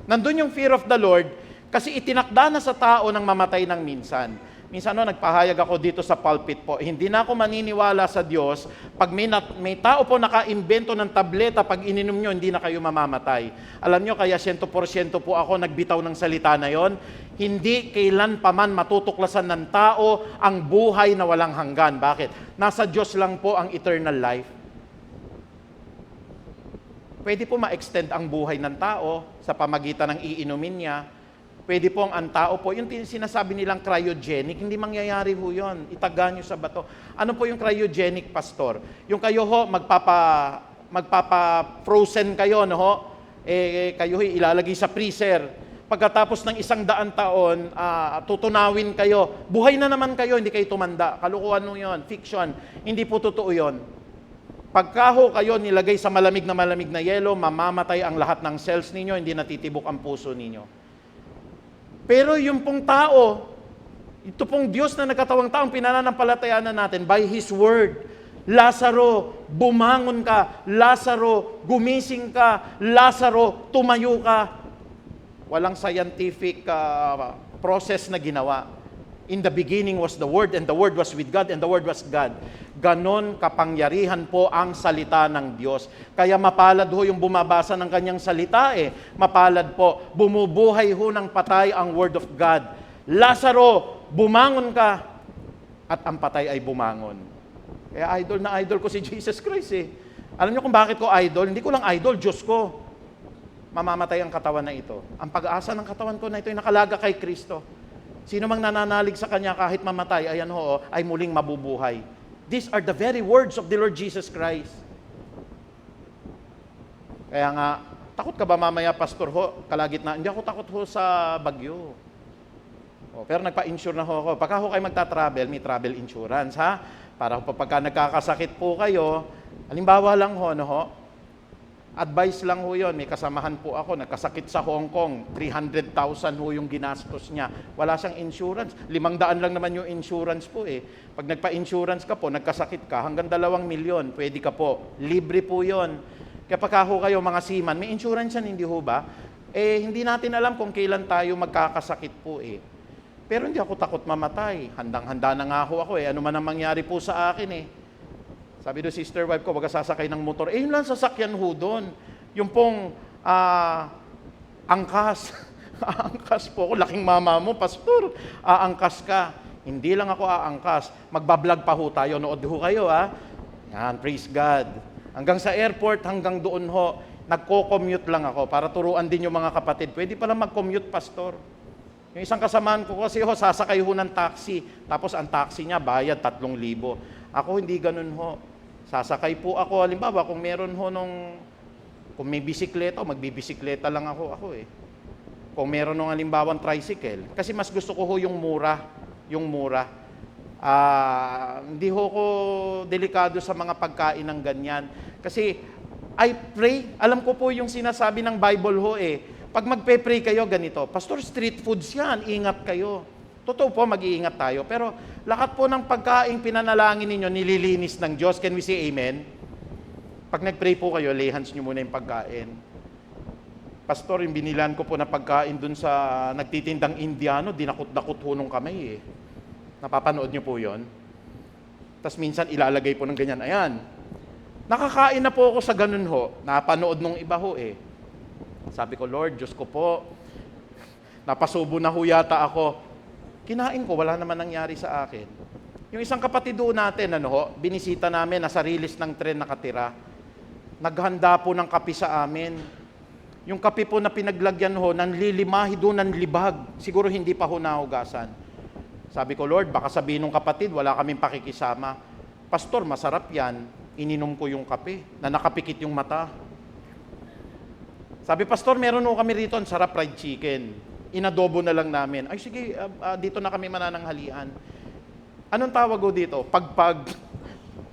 Nandun yung fear of the Lord, kasi itinakda na sa tao ng mamatay ng minsan. Minsan nagpahayag ako dito sa pulpit po, hindi na ako maniniwala sa Diyos pag may tao po naka-imbento ng tableta, pag ininom nyo, hindi na kayo mamamatay. Alam nyo, kaya 100% po ako nagbitaw ng salita na yon. Hindi kailan pa man matutuklasan ng tao ang buhay na walang hanggan. Bakit? Nasa Diyos lang po ang eternal life. Pwede po ma-extend ang buhay ng tao sa pamagitan ng iinumin niya. Pwede pong ang tao po, yung sinasabi nilang cryogenic, hindi mangyayari po yun. Itaga nyo sa bato. Ano po yung cryogenic, pastor? Yung kayo magpapa-frozen kayo, kayo ilalagay sa freezer. Pagkatapos ng 100 taon, tutunawin kayo. Buhay na naman kayo, hindi kayo tumanda. Kalukuhan nyo yun, fiction. Hindi po totoo yun. Pagka kayo nilagay sa malamig na yelo, mamamatay ang lahat ng cells ninyo, hindi natitibok ang puso ninyo. Pero yung pong tao, ito pong Diyos na nagkatawang taong pinananampalatayaan natin by His Word. Lazaro, bumangon ka. Lazaro, gumising ka. Lazaro, tumayo ka. Walang scientific process na ginawa. In the beginning was the Word, and the Word was with God, and the Word was God. Ganon kapangyarihan po ang salita ng Diyos. Kaya mapalad yung bumabasa ng kanyang salita Mapalad po, bumubuhay ng patay ang Word of God. Lazaro, bumangon ka. At ang patay ay bumangon. Kaya idol na idol ko si Jesus Christ Alam niyo kung bakit ko idol? Hindi ko lang idol, Diyos ko. mamamatay ang katawan na ito. Ang pag-asa ng katawan ko na ito ay nakalaga kay Kristo. Sino mang nananalig sa Kanya kahit mamatay, ayan ho, ay muling mabubuhay. These are the very words of the Lord Jesus Christ. Kaya nga, takot ka ba mamaya, Pastor ho, kalagitnaan? Hindi ako takot ho sa bagyo. Pero nagpa-insure na ho ako. Pagka ho kayo magta-travel, may travel insurance, ha? Para pagka nagkakasakit po kayo, halimbawa lang ho, no ho, advice lang ho yun, may kasamahan po ako, nagkasakit sa Hong Kong, 300,000 ho yung ginastos niya. Wala siyang insurance. 500 lang naman yung insurance po eh. Pag nagpa-insurance ka po, nagkasakit ka, hanggang 2 milyon, pwede ka po. Libre po yun. Kaya pagka ho kayo mga seaman, may insurance yan, hindi ho ba? Eh, hindi natin alam kung kailan tayo magkakasakit po eh. Pero hindi ako takot mamatay. Handang-handa na nga ho ako eh. Ano man ang mangyari po sa akin eh. Sabi do sister wife ko, wag ka sasakay ng motor. Eh, yun lang sasakyan ho doon. Yung pong angkas. Aangkas po ako. Laking mama mo, Pastor. Aangkas ka. Hindi lang ako aangkas. Magbablog pa ho tayo. Nood ho kayo, ha? Yan, praise God. Hanggang sa airport, hanggang doon ho, nagko-commute lang ako para turuan din yung mga kapatid. Pwede pala mag-commute, Pastor. Yung isang kasamaan ko kasi ho, sasakay ho ng taxi. Tapos ang taxi niya, bayad 3,000. Ako hindi ganun ho. Sasakay po ako, halimbawa, kung meron ho kung may bisikleta, magbibisikleta lang ako eh. Kung meron nung halimbawang tricycle. Kasi mas gusto ko ho yung mura. Hindi ho ko delikado sa mga pagkain ng ganyan. Kasi I pray, alam ko po yung sinasabi ng Bible ho eh. Pag magpe-pray kayo ganito, Pastor, street foods yan, ingat kayo. Totoo po, mag-iingat tayo. Pero lahat po ng pagkain pinanalangin ninyo, nililinis ng Diyos. Can we say amen? Pag nag-pray po kayo, lay hands nyo muna yung pagkain. Pastor, yung binilan ko po na pagkain dun sa nagtitindang Indiano, dinakot-dakot ho nung kamay eh. Napapanood nyo po yon. Tapos minsan ilalagay po ng ganyan. Ayan. Nakakain na po ako sa ganun ho. Napanood nung iba ho eh. Sabi ko, Lord, Diyos ko po, napasubo na ho yata ako. Kinain ko, wala naman nangyari sa akin. Yung isang kapatid doon natin, binisita namin, nasa release ng tren nakatira. Naghanda po ng kape sa amin. Yung kape po na pinaglagyan ho, nanlilimahi doon ng libag. Siguro hindi pa ho nahugasan. Sabi ko, Lord, baka sabihin ng kapatid, wala kaming pakikisama. Pastor, masarap yan. Ininom ko yung kape, na nakapikit yung mata. Sabi, Pastor, meron ho kami rito, ang sarap fried chicken. Inadobo na lang namin. Ay, sige, dito na kami manananghalian. Anong tawag ho dito? Pagpag.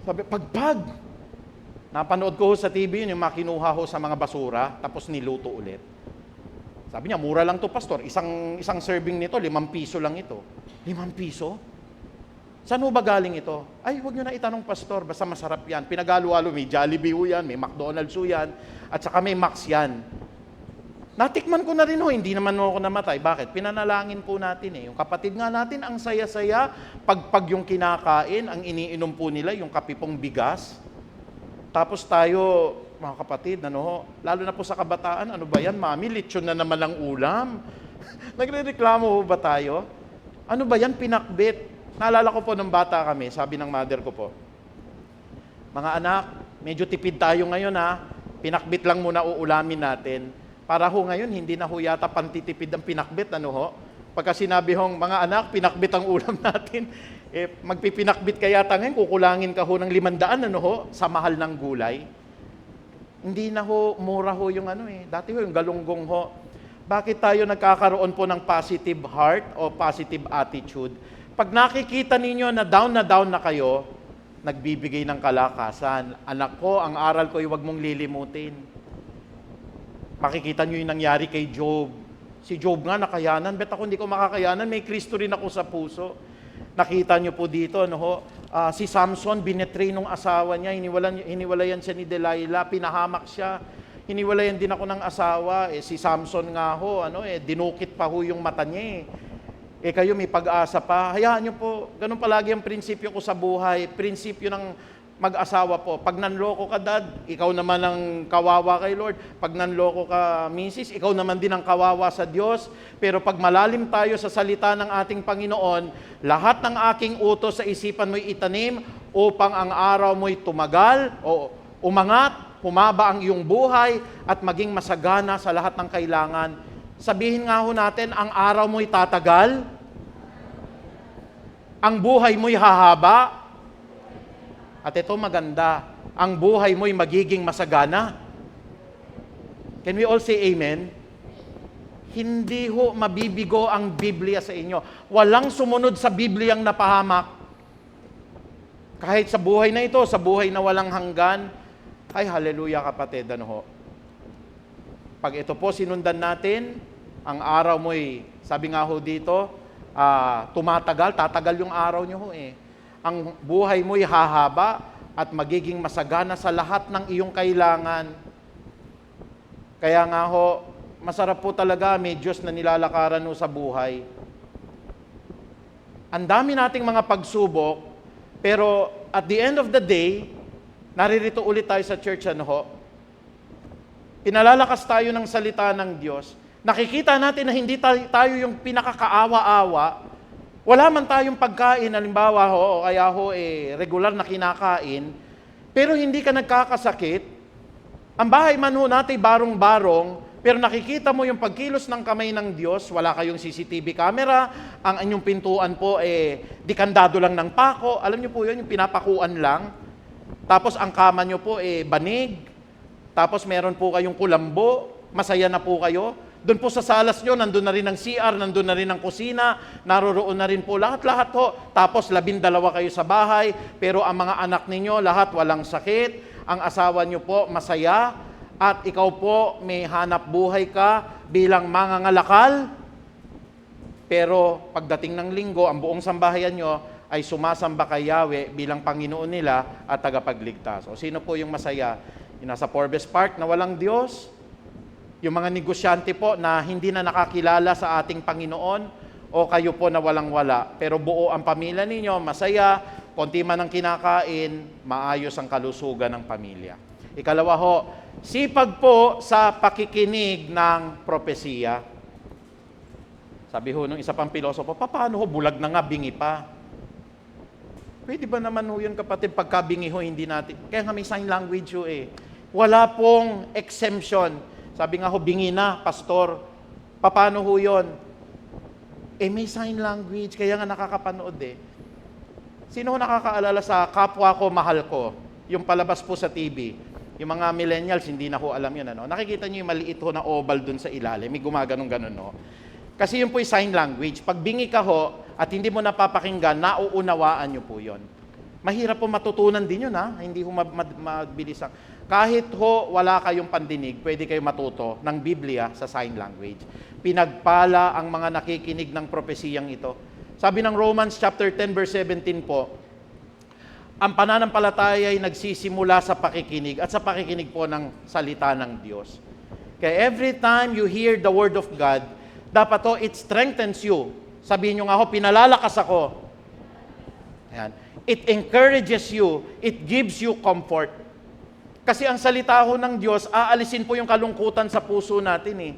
Sabi, pagpag. Napanood ko ho sa TV yun, yung makinuha ho sa mga basura, tapos niluto ulit. Sabi niya, mura lang to, Pastor. Isang serving nito, 5 piso lang ito. 5 piso? Saan ho ba galing ito? Ay, huwag nyo na itanong, Pastor, basta masarap yan. Pinagalo-halo, may Jollibee ho yan, may McDonald's ho yan, at saka may Max yan. Natikman ko na rin ho, hindi naman ako namatay. Bakit? Pinanalangin po natin eh. Yung kapatid nga natin, ang saya-saya, pag yung kinakain, ang iniinom po nila, yung kapipong bigas. Tapos tayo, mga kapatid, lalo na po sa kabataan, ano ba yan, Mami, lechon na naman ang ulam. Nagre-reklamo ho ba tayo? Ano ba yan, pinakbit? Naalala ko po nung bata kami, sabi ng mother ko po, mga anak, medyo tipid tayo ngayon ha, pinakbit lang muna uulamin natin. Para ho ngayon, hindi na ho yata pantitipid ang pinakbit, Pagka sinabi hong, mga anak, pinakbit ang ulam natin, magpipinakbit ka yata ngayon, kukulangin ka ho ng 500, sa mahal ng gulay. Hindi na ho, mura ho yung dati ho, yung galunggong ho. Bakit tayo nagkakaroon po ng positive heart o positive attitude? Pag nakikita ninyo na down na kayo, nagbibigay ng kalakasan. Anak ko, ang aral ko ay huwag mong lilimutin. Makikita nyo yung nangyari kay Job. Si Job nga nakayanan, bet ako hindi ko makakayanan, may Kristo rin ako sa puso. Nakita nyo po dito, si Samson, binetray nung asawa niya, hiniwalayan siya ni Delilah, pinahamak siya. Hiniwalayan din ako ng asawa, si Samson nga ho, dinukit pa ho yung mata niya kayo may pag-asa pa. Hayaan nyo po, ganun palagi ang prinsipyo ko sa buhay, prinsipyo ng mag-asawa po. Pag nanloko ka, Dad, ikaw naman ang kawawa kay Lord. Pag nanloko ka, Mrs., ikaw naman din ang kawawa sa Diyos. Pero pag malalim tayo sa salita ng ating Panginoon, lahat ng aking utos sa isipan mo'y itanim upang ang araw mo'y tumagal o umangat humaba ang iyong buhay at maging masagana sa lahat ng kailangan. Sabihin nga ho natin, ang araw mo'y tatagal, ang buhay mo'y hahaba, at ito maganda, ang buhay mo'y magiging masagana. Can we all say amen? Hindi ho mabibigo ang Biblia sa inyo. Walang sumunod sa Biblia ang napahamak. Kahit sa buhay na ito, sa buhay na walang hanggan, ay haleluya kapatid, ano ho. Pag ito po sinundan natin, ang araw mo'y, sabi nga ho dito, tumatagal, tatagal yung araw nyo ho eh. Ang buhay mo'y hahaba at magiging masagana sa lahat ng iyong kailangan. Kaya nga ho, masarap po talaga may Diyos na nilalakaran ho sa buhay. Ang dami nating mga pagsubok, pero at the end of the day, naririto ulit tayo sa church, ano ho? Pinalalakas tayo ng salita ng Diyos. Nakikita natin na hindi tayo yung pinakakaawa-awa. Wala man tayong pagkain, halimbawa ho, o kaya ho, regular na kinakain, pero hindi ka nagkakasakit. Ang bahay man ho natin barong-barong, pero nakikita mo yung pagkilos ng kamay ng Diyos, wala kayong CCTV camera, ang inyong pintuan po, dikandado lang ng pako. Alam niyo po yun, yung pinapakuan lang. Tapos ang kama niyo po, banig. Tapos meron po kayong kulambo, masaya na po kayo. Doon po sa salas nyo, nandun na rin ang CR, nandun na rin ang kusina, naroroon na rin po lahat-lahat ho. Tapos 12 kayo sa bahay, pero ang mga anak ninyo, lahat walang sakit. Ang asawa nyo po, masaya. At ikaw po, may hanap buhay ka bilang mangangalakal. Pero pagdating ng linggo, ang buong sambahayan nyo ay sumasamba kay Yahweh bilang Panginoon nila at tagapagligtas. O sino po yung masaya? Yung nasa Forbes Park na walang Diyos? Yung mga negosyante po na hindi na nakakilala sa ating Panginoon, o kayo po na walang-wala, pero buo ang pamilya ninyo, masaya, konti man ang kinakain, maayos ang kalusugan ng pamilya. Ikalawa ho, sipag po sa pakikinig ng propesiya. Sabi ho nung isa pang pilosopo, paano ho, bulag na nga, bingi pa. Pwede ba naman ho yun kapatid, pagka bingi ho, hindi natin, kaya nga may sign language ho eh. Wala pong exemption. Sabi nga ho, bingi na, pastor. Paano ho yun? May sign language, kaya nga nakakapanood eh. Sino ho nakakaalala sa Kapwa Ko, Mahal Ko? Yung palabas po sa TV. Yung mga millennials, hindi na ho alam yun. Ano? Nakikita nyo yung maliit ho na oval dun sa ilalim. May gumaganong-ganon ho. Kasi yun po yung sign language. Pag bingi ka ho, at hindi mo napapakinggan, nauunawaan nyo po yun. Mahirap po matutunan din yun ha. Hindi ho mabilis ang... Kahit ho wala kayong pandinig, pwede kayo matuto ng Biblia sa sign language. Pinagpala ang mga nakikinig ng propesiyang ito. Sabi ng Romans chapter 10 verse 17 po, ang pananampalataya ay nagsisimula sa pakikinig at sa pakikinig po ng salita ng Diyos. Kaya every time you hear the word of God, dapat to it strengthens you. Sabihin nyo nga ho, pinalalakas ako. Ayan. It encourages you, it gives you comfort. Kasi ang salita ho ng Diyos, aalisin po yung kalungkutan sa puso natin eh.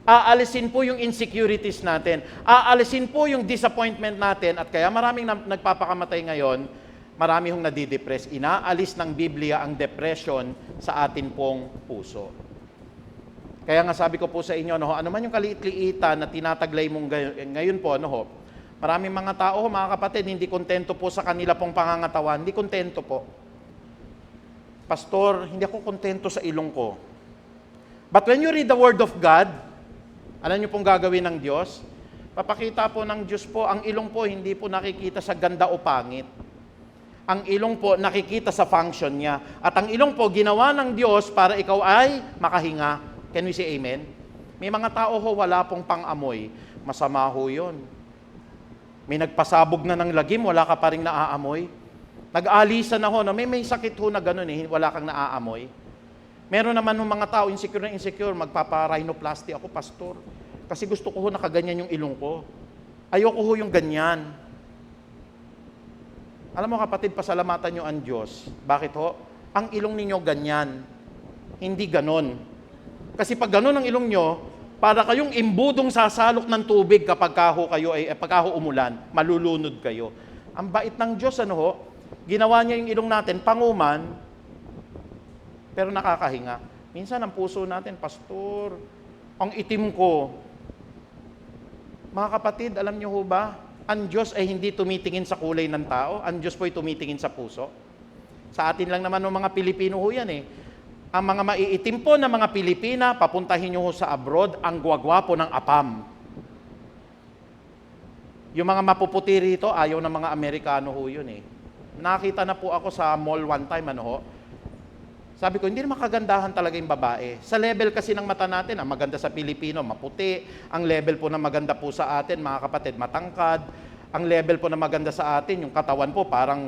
Aalisin po yung insecurities natin. Aalisin po yung disappointment natin. At kaya maraming nagpapakamatay ngayon, marami hong nadidepress. Inaalis ng Biblia ang depression sa atin pong puso. Kaya nga sabi ko po sa inyo, ano man yung kaliit-liitan na tinataglay mong ngayon po, maraming mga tao, mga kapatid, hindi kontento po sa kanila pong pangangatawan. Hindi kontento po. Pastor, hindi ako kontento sa ilong ko. But when you read the Word of God, alam niyo pong gagawin ng Diyos? Papakita po ng Diyos po, ang ilong po hindi po nakikita sa ganda o pangit. Ang ilong po nakikita sa function niya. At ang ilong po ginawa ng Diyos para ikaw ay makahinga. Can we say amen? May mga tao ho, wala pong pang-amoy. Masama ho yun. May nagpasabog na ng lagim, wala ka pa rin naaamoy. Nag-alisa na ho, may sakit ho na gano'n eh, wala kang naaamoy. Meron naman ng mga tao, insecure na insecure, magpapa-rhinoplasty ako, pastor. Kasi gusto ko ho nakaganyan yung ilong ko. Ayoko ho yung ganyan. Alam mo kapatid, pasalamatan nyo ang Diyos. Bakit ho? Ang ilong ninyo ganyan. Hindi ganon. Kasi pag ganon ang ilong nyo, para kayong imbudong sasalok ng tubig kapag kaho umulan, malulunod kayo. Ang bait ng Diyos, ginawa niya yung ilong natin, panguman, pero nakakahinga. Minsan ang puso natin, Pastor, ang itim ko. Mga kapatid, alam niyo ho ba, ang Diyos ay hindi tumitingin sa kulay ng tao, ang Diyos po ay tumitingin sa puso. Sa atin lang naman ng mga Pilipino ho yan eh. Ang mga maiitim po na mga Pilipina, papuntahin nyo ho sa abroad, ang gwagwapo ng APAM. Yung mga mapuputi rito, ayaw ng mga Amerikano ho yun eh. Nakita na po ako sa mall one time, sabi ko, hindi naman kagandahan talaga yung babae. Sa level kasi ng mata natin, ang maganda sa Pilipino, maputi. Ang level po na maganda po sa atin, mga kapatid, matangkad. Ang level po na maganda sa atin, yung katawan po, parang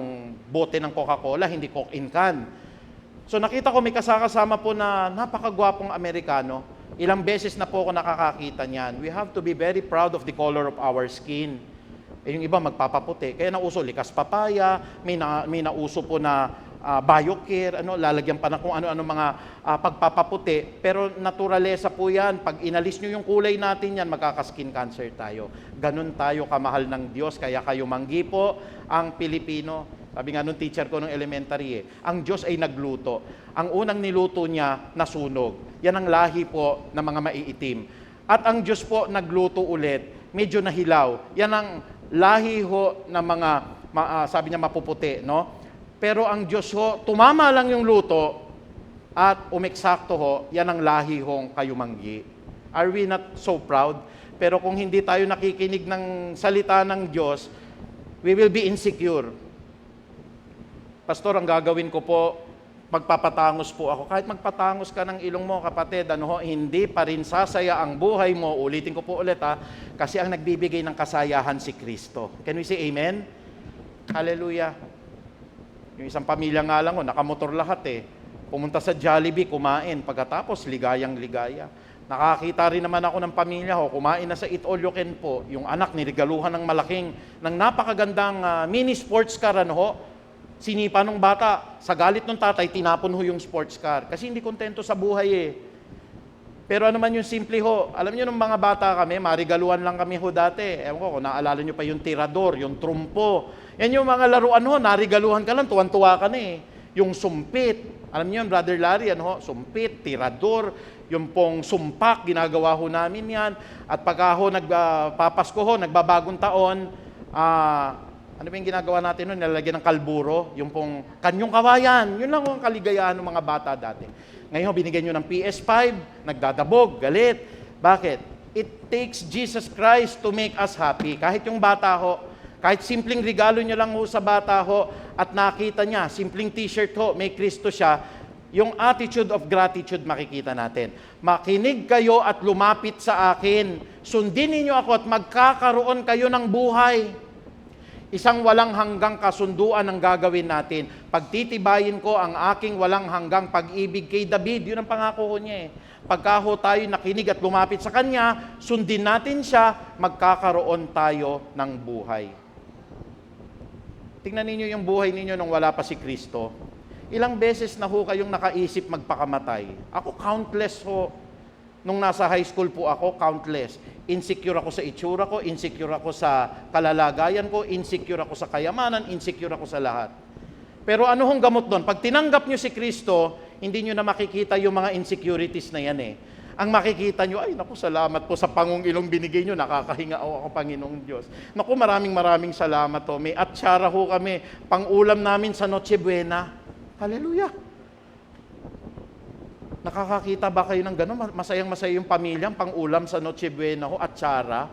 bote ng Coca-Cola, hindi Coke in can. So nakita ko may kasama po na napakagwapong Amerikano. Ilang beses na po ako nakakakita niyan. We have to be very proud of the color of our skin. Yung iba magpapaputi. Kaya nauso likas papaya, may nauso po na BioCare, lalagyan pa na kung ano-ano mga pagpapaputi. Pero naturalesa po yan. Pag inalis nyo yung kulay natin yan, magkaka-skin cancer tayo. Ganun tayo kamahal ng Diyos. Kaya kayo manggi po ang Pilipino. Sabi nga nung teacher ko nung elementary ang Diyos ay nagluto. Ang unang niluto niya, nasunog. Yan ang lahi po ng mga maiitim. At ang Diyos po nagluto ulit, medyo nahilaw. Yan ang lahi ho ng mga, sabi niya, mapuputi, no? Pero ang Diyos ho, tumama lang yung luto at umeksakto ho, yan ang lahi hong kayumanggi. Are we not so proud? Pero kung hindi tayo nakikinig ng salita ng Diyos, we will be insecure. Pastor, ang gagawin ko po, magpapatangos po ako. Kahit magpatangos ka ng ilong mo, kapatid, hindi pa rin sasaya ang buhay mo. Ulitin ko po ulit kasi ang nagbibigay ng kasayahan si Kristo. Can we say amen? Hallelujah. Yung isang pamilya nga lang, nakamotor lahat Pumunta sa Jollibee, kumain. Pagkatapos, ligayang-ligaya. Nakakita rin naman ako ng pamilya kumain na sa Eat All You Can po. Yung anak, nirigaluhan ng ng napakagandang mini sports car, sinipa nung bata. Sa galit ng tatay, tinapon ho yung sports car. Kasi hindi kontento sa buhay Pero ano man yung simple ho, alam niyo nung mga bata kami, marigaluhan lang kami ho dati. Ewan ko, kung naalala niyo pa yung tirador, yung trumpo. Yan yung mga laruan narigaluhan ka lang, tuwan-tuwa ka na Yung sumpit, alam niyo yun, Brother Larry, sumpit, tirador, yung pong sumpak, ginagawa ho namin yan. At pagka nagpapasko nagbabagong taon, ano ba yung ginagawa natin nun? Nilalagyan ng kalburo, yung pong kanyong kawayan. Yun lang ang kaligayahan ng mga bata dati. Ngayon, binigyan nyo ng PS5, nagdadabog, galit. Bakit? It takes Jesus Christ to make us happy. Kahit yung bata kahit simpleng regalo nyo lang sa bata at nakita niya, simpleng t-shirt may Kristo siya, yung attitude of gratitude makikita natin. Makinig kayo at lumapit sa akin. Sundin ninyo ako at magkakaroon kayo ng buhay. Isang walang hanggang kasunduan ang gagawin natin. Pagtitibayin ko ang aking walang hanggang pag-ibig kay David. Yun ang pangako ko niya Pagka tayo nakinig at lumapit sa Kanya, sundin natin siya, magkakaroon tayo ng buhay. Tingnan ninyo yung buhay ninyo nung wala pa si Kristo. Ilang beses na kayong nakaisip magpakamatay. Ako countless Nung nasa high school po ako, countless. Insecure ako sa itsura ko, insecure ako sa kalalagayan ko, insecure ako sa kayamanan, insecure ako sa lahat. Pero ano hong gamot doon? Pag tinanggap nyo si Kristo, hindi nyo na makikita yung mga insecurities na yan Ang makikita nyo, ay naku, salamat po sa pangungilong binigay nyo, nakakahinga ako, Panginoong Diyos. Naku, maraming salamat May atsara kami, pang-ulam namin sa Noche Buena. Hallelujah! Nakakakita ba kayo ng gano'n? Masayang-masaya yung pamilyang pang-ulam sa Noche Buena atsara.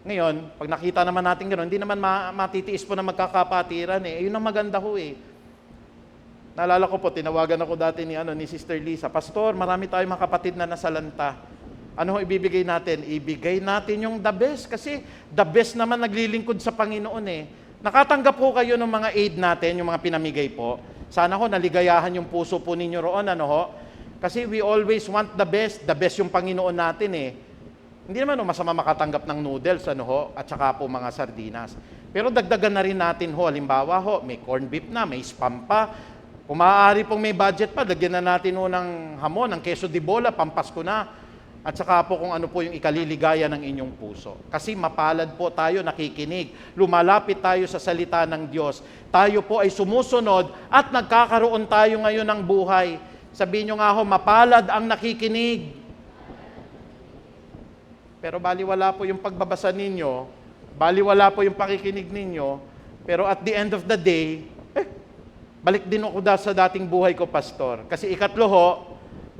Ngayon, pag nakita naman natin gano'n, hindi naman matitiis po na magkakapatiran Yun ang maganda Naalala ko po, tinawagan ako dati ni Sister Lisa, Pastor, marami tayong mga kapatid na nasalanta. Ano ibibigay natin? Ibigay natin yung the best kasi the best naman naglilingkod sa Panginoon Nakatanggap po kayo ng mga aid natin, yung mga pinamigay po. Sana naligayahan yung puso po ninyo roon, Kasi we always want the best yung Panginoon natin Hindi naman masama makatanggap ng noodles, at saka po mga sardinas. Pero dagdagan na rin natin halimbawa may corned beef na, may spam pa. Kung maaari pong may budget pa, lagyan na natin ng hamon, ng queso de bola, pampasko na. At saka po kung ano po yung ikaliligaya ng inyong puso. Kasi mapalad po tayo nakikinig. Lumalapit tayo sa salita ng Diyos. Tayo po ay sumusunod at nagkakaroon tayo ngayon ng buhay. Sabihin nyo nga ho, mapalad ang nakikinig. Pero baliwala po yung pagbabasa ninyo, baliwala po yung pakikinig ninyo, pero at the end of the day, balik din ako sa dating buhay ko, pastor. Kasi ikatlo ho,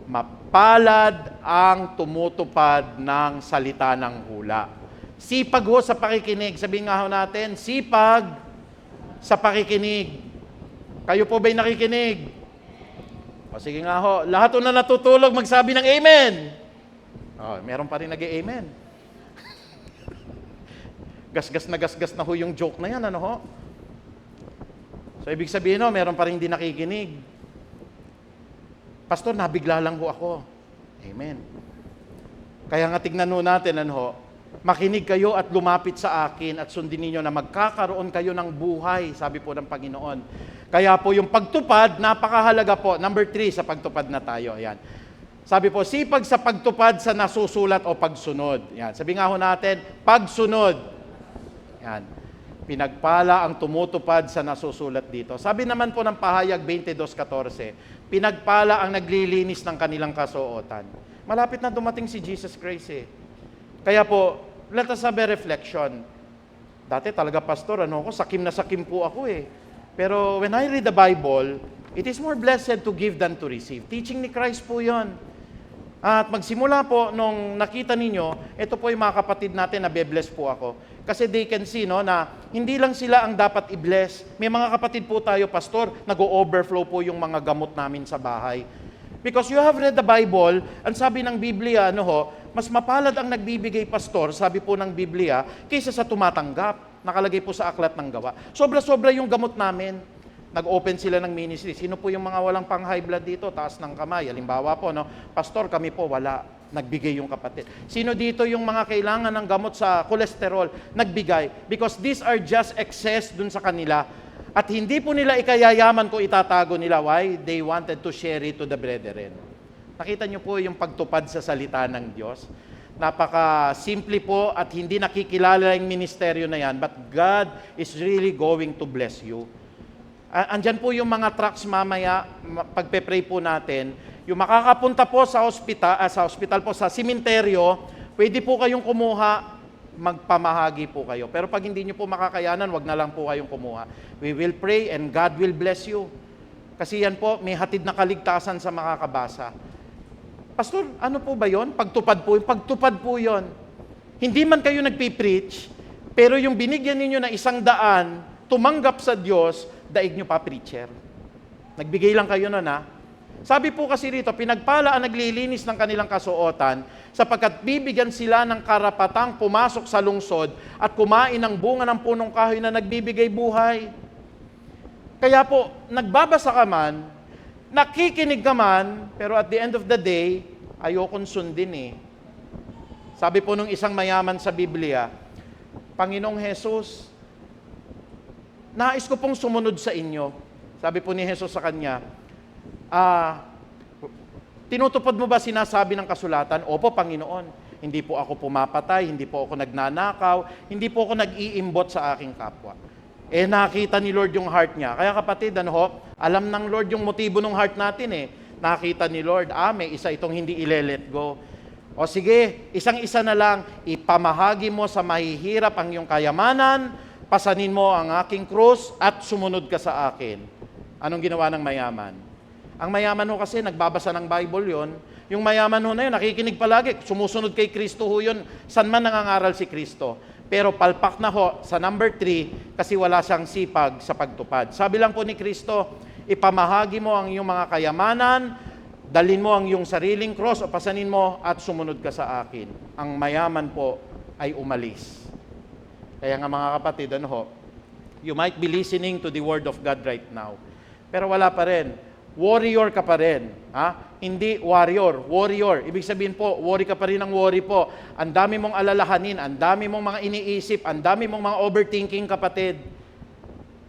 mapalad ang tumutupad ng salita ng hula. Sipag ho sa pakikinig. Sabihin nga ho natin, sipag sa pakikinig. Kayo po ba'y nakikinig? O sige nga ho, lahat ho na natutulog magsabi ng amen. O, meron pa rin nag-amen. Gasgas na ho yung joke na yan, ano ho? So, ibig sabihin ho, meron pa rin hindi nakikinig. Pastor, nabigla lang ho ako. Amen. Kaya nga tignan ho natin, ano ho, makinig kayo at lumapit sa akin at sundin ninyo na magkakaroon kayo ng buhay, sabi po ng Panginoon. Kaya po yung pagtupad, napakahalaga po. Number 3, sa pagtupad na tayo. Ayan. Sabi po, sipag sa pagtupad sa nasusulat o pagsunod. Ayan. Sabi nga ho natin, pagsunod. Ayan. Pinagpala ang tumutupad sa nasusulat dito. Sabi naman po ng pahayag 22:14, pinagpala ang naglilinis ng kanilang kasuotan. Malapit na dumating si Jesus Christ eh. Kaya po, let us have a reflection. Dati talaga, pastor, sakim na sakim po ako eh. Pero when I read the Bible, it is more blessed to give than to receive. Teaching ni Christ po yon. At magsimula po, nung nakita ninyo, ito po yung mga kapatid natin na be-bless po ako. Kasi they can see na hindi lang sila ang dapat i-bless. May mga kapatid po tayo, pastor, nag-o-overflow po yung mga gamot namin sa bahay. Because you have read the Bible, ang sabi ng Biblia, mas mapalad ang nagbibigay, pastor, sabi po ng Biblia, kaysa sa tumatanggap. Nakalagay po sa aklat ng gawa. Sobra-sobra yung gamot namin. Nag-open sila ng ministry. Sino po yung mga walang pang high blood dito? Taas ng kamay. Halimbawa po, pastor, kami po wala. Nagbigay yung kapatid. Sino dito yung mga kailangan ng gamot sa cholesterol? Nagbigay. Because these are just excess dun sa kanila. At hindi po nila ikayayaman kung itatago nila. Why? They wanted to share it to the brethren. Nakita niyo po yung pagtupad sa salita ng Diyos. Napaka-simple po at hindi nakikilala yung ministeryo na yan. But God is really going to bless you. Andyan po yung mga tracks mamaya, pagpe-pray po natin. Yung makakapunta po sa hospital po, sa simenteryo, pwede po kayong kumuha, magpamahagi po kayo. Pero pag hindi nyo po makakayanan, wag na lang po kayong kumuha. We will pray and God will bless you. Kasi yan po, may hatid na kaligtasan sa makakabasa. Pastor, ano po ba yon? Pagtupad po yon. Hindi man kayo nagpipreach, pero yung binigyan ninyo na 100, tumanggap sa Diyos, daig nyo pa preacher. Nagbigay lang kayo nun Sabi po kasi rito, pinagpala ang naglilinis ng kanilang kasuotan sapagkat bibigyan sila ng karapatang pumasok sa lungsod at kumain ng bunga ng punong kahoy na nagbibigay buhay. Kaya po, nagbabasa ka man, nakikinig ka man, pero at the end of the day, ayokong sundin eh. Sabi po nung isang mayaman sa Biblia, Panginoong Jesus, nais ko pong sumunod sa inyo. Sabi po ni Jesus sa kanya, tinutupad mo ba sinasabi ng kasulatan? Opo, Panginoon. Hindi po ako pumapatay, hindi po ako nagnanakaw, hindi po ako nag-iimbot sa aking kapwa. Nakita ni Lord yung heart niya. Kaya kapatid, alam ng Lord yung motibo ng heart natin eh. Nakita ni Lord, may isa itong hindi ile-let go. O sige, isang-isa na lang, ipamahagi mo sa mahihirap ang iyong kayamanan, pasanin mo ang aking krus at sumunod ka sa akin. Anong ginawa ng mayaman? Ang mayaman ho kasi, nagbabasa ng Bible yon. Yung mayaman ho na yun, nakikinig palagi, sumusunod kay Kristo ho yun, saan man nangangaral si Kristo. Pero palpak na ho sa number 3 kasi wala siyang sipag sa pagtupad. Sabi lang po ni Kristo, ipamahagi mo ang iyong mga kayamanan, dalhin mo ang iyong sariling cross o pasanin mo at sumunod ka sa akin. Ang mayaman po ay umalis. Kaya nga mga kapatid, you might be listening to the Word of God right now. Pero wala pa rin. Warrior ka pa rin. Hindi warrior. Warrior. Ibig sabihin po, worry ka pa rin ng worry po. Ang dami mong alalahanin, ang dami mong mga iniisip, ang dami mong mga overthinking, kapatid.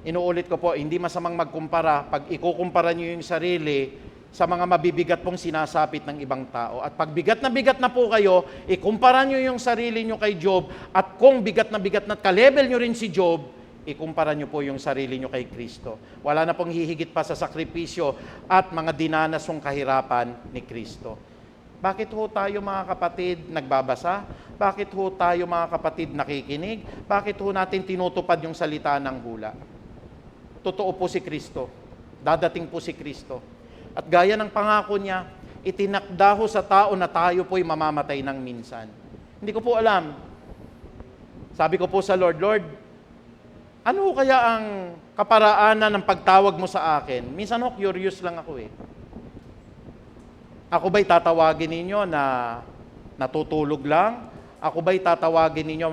Inuulit ko po, hindi masamang magkumpara. Pag ikukumpara niyo yung sarili, sa mga mabibigat pong sinasapit ng ibang tao. At pag bigat na po kayo, ikumpara nyo yung sarili nyo kay Job, at kung bigat na ka-level nyo rin si Job, ikumpara nyo po yung sarili nyo kay Kristo. Wala na pong hihigit pa sa sakripisyo at mga dinanasong kahirapan ni Kristo. Bakit ho tayo mga kapatid nagbabasa? Bakit ho tayo mga kapatid nakikinig? Bakit ho natin tinutupad yung salita ng hula? Totoo po si Kristo. Dadating po si Kristo. At gaya ng pangako niya, itinakda ho sa tao na tayo po'y mamamatay ng minsan. Hindi ko po alam. Sabi ko po sa Lord, Lord, ano kaya ang kaparaanan ng pagtawag mo sa akin? Minsan ho, curious lang ako eh. Ako ba'y tatawagin ninyo na natutulog lang? Ako ba'y tatawagin ninyo,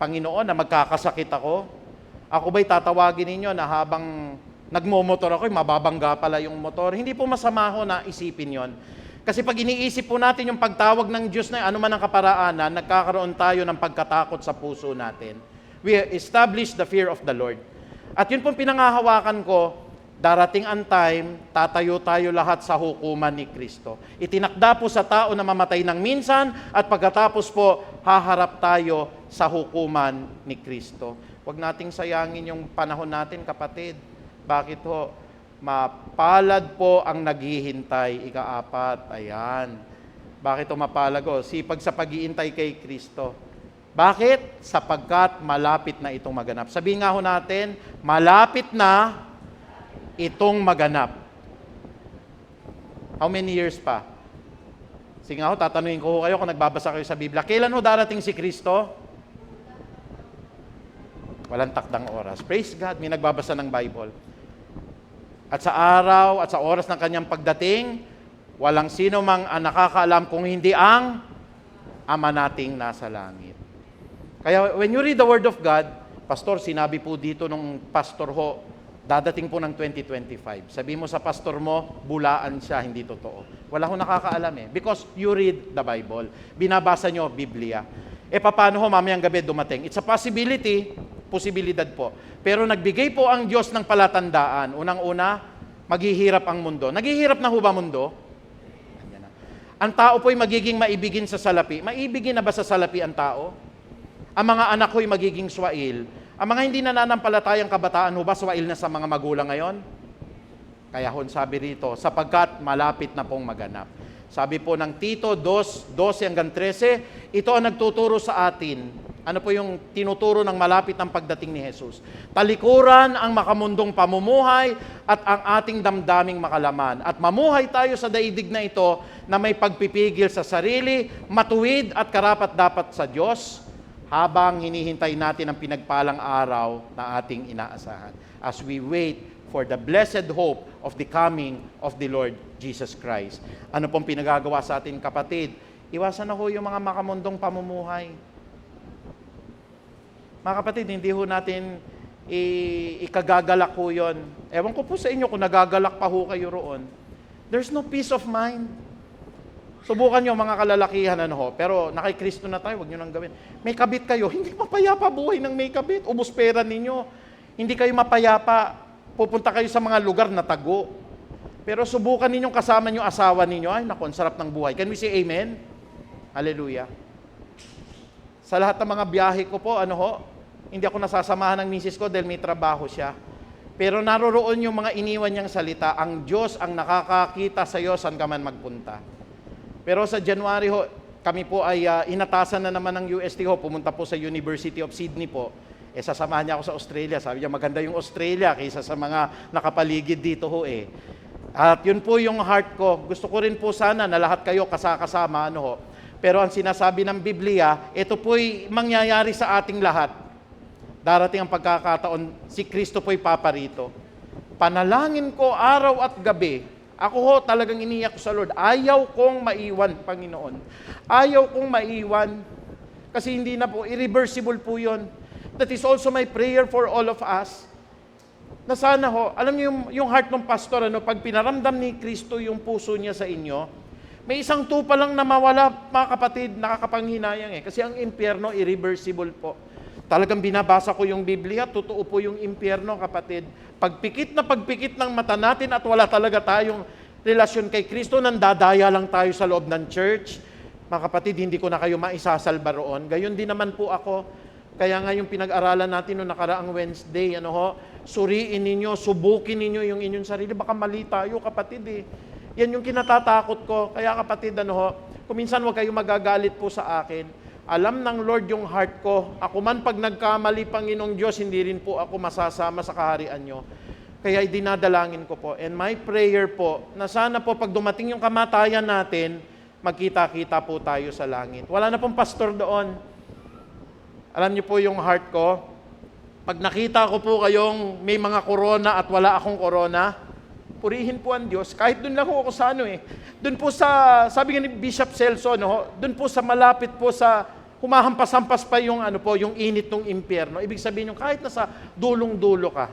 Panginoon, na magkakasakit ako? Ako ba'y tatawagin ninyo na habang nagmomotor ako, mababangga pala yung motor? Hindi po masama ho na isipin yon. Kasi pag iniisip po natin yung pagtawag ng Diyos na ano man ang kaparaanan, nagkakaroon tayo ng pagkatakot sa puso natin. We establish the fear of the Lord. At yun pong pinangahawakan ko, darating ang time, tatayo tayo lahat sa hukuman ni Kristo. Itinakda po sa tao na mamatay ng minsan, at pagkatapos po, haharap tayo sa hukuman ni Kristo. Huwag nating sayangin yung panahon natin, kapatid. Bakit ho? Mapalad po ang naghihintay, ika-4. Ayan. Bakit ho mapalad ho? Sipag sa pag-iintay kay Kristo. Bakit? Sapagkat malapit na itong maganap. Sabihin nga ho natin, malapit na itong maganap. How many years pa? Sige nga ho, tatanungin ko ho kayo kung nagbabasa kayo sa Biblia. Kailan ho darating si Kristo? Walang takdang oras. Praise God, may nagbabasa ng Bible. At sa araw at sa oras ng kanyang pagdating, walang sino mang ang nakakaalam kung hindi ang Ama nating nasa langit. Kaya when you read the Word of God, Pastor, sinabi po dito nung pastor ho, dadating po ng 2025. Sabi mo sa pastor mo, bulaan siya, hindi totoo. Wala ho nakakaalam eh. Because you read the Bible. Binabasa nyo, Biblia. Paano ho mamayang gabi dumating? It's a possibility, posibilidad po. Pero nagbigay po ang Diyos ng palatandaan. Unang-una, maghihirap ang mundo. Naghihirap na ho ba mundo? Andyan na. Ang tao po'y magiging maibigin sa salapi. Maibigin na ba sa salapi ang tao? Ang mga anak ko'y magiging swail. Ang mga hindi nananampalatayang kabataan ho ba swail na sa mga magulang ngayon? Kaya ho sabi rito, sapagkat malapit na pong maganap. Sabi po ng Tito 2:12 hanggang 13, ito ang nagtuturo sa atin. Ano po yung tinuturo ng malapit ng pagdating ni Jesus? Talikuran ang makamundong pamumuhay at ang ating damdaming makalaman. At mamuhay tayo sa daigdig na ito na may pagpipigil sa sarili, matuwid at karapat-dapat sa Diyos, habang hinihintay natin ang pinagpalang araw na ating inaasahan. As we wait for the blessed hope of the coming of the Lord Jesus Christ. Ano pong pinagagawa sa atin, kapatid? Iwasan na ho yung mga makamundong pamumuhay. Mga kapatid, hindi ho natin ikagagalak ho yun. Ewan ko po sa inyo kung nagagalak pa ho kayo roon. There's no peace of mind. Subukan nyo mga kalalakihan, pero nakay Kristo na tayo, huwag nyo nang gawin. May kabit kayo, hindi mapayapa buhay ng may kabit. Ubus pera ninyo. Hindi kayo mapayapa. Pupunta kayo sa mga lugar na tago. Pero subukan ninyong kasama nyo asawa ninyo. Ay, naku, ang sarap ng buhay. Can we say amen? Hallelujah. Sa lahat ng mga biyahe ko po, hindi ako nasasamahan ng misis ko dahil may trabaho siya. Pero naroroon yung mga iniwan niyang salita. Ang Diyos ang nakakakita sa iyo saan ka man magpunta. Pero sa January ho, kami po ay inatasan na naman ng UST ho. Pumunta po sa University of Sydney po. Sasamahan niya ako sa Australia. Sabi niya, maganda yung Australia kaysa sa mga nakapaligid dito ho eh. At yun po yung heart ko. Gusto ko rin po sana na lahat kayo kasama, Pero ang sinasabi ng Biblia, ito po'y mangyayari sa ating lahat. Darating ang pagkakataon, si Kristo po'y paparito. Panalangin ko araw at gabi. Ako ho, talagang iniyak ko sa Lord. Ayaw kong maiwan, Panginoon. Ayaw kong maiwan. Kasi hindi na po, irreversible po yun. That is also my prayer for all of us. Na sana ho, alam niyo yung heart ng pastor, pag pinaramdam ni Kristo yung puso niya sa inyo, may isang tupa lang na mawala, mga kapatid, nakakapanghinayang eh. Kasi ang impyerno, irreversible po. Talagang binabasa ko yung Biblia, totoo po yung impyerno, kapatid. Pagpikit ng mata natin at wala talaga tayong relasyon kay Kristo, nandadaya lang tayo sa loob ng church. Mga kapatid, hindi ko na kayo maisasalba roon. Gayon din naman po ako. Kaya nga yung pinag-aralan natin noong nakaraang Wednesday, suriin ninyo, subukin ninyo yung inyong sarili. Baka mali tayo, kapatid eh. Yan yung kinatatakot ko. Kaya kapatid, kung minsan huwag kayo magagalit po sa akin. Alam ng Lord yung heart ko. Ako man pag nagkamali, Panginoong Diyos, hindi rin po ako masasama sa kaharian nyo. Kaya dinadalangin ko po. And my prayer po, na sana po pag dumating yung kamatayan natin, magkita-kita po tayo sa langit. Wala na pong pastor doon. Alam niyo po yung heart ko, pag nakita ko po kayong may mga corona at wala akong corona, purihin po ang Diyos. Kahit doon lang ako sa doon po sa, sabi nga ni Bishop Celso, doon po sa malapit po sa, humahampas-hampas pa yung, yung init ng impyerno. Ibig sabihin yung kahit nasa dulong-dulo ka,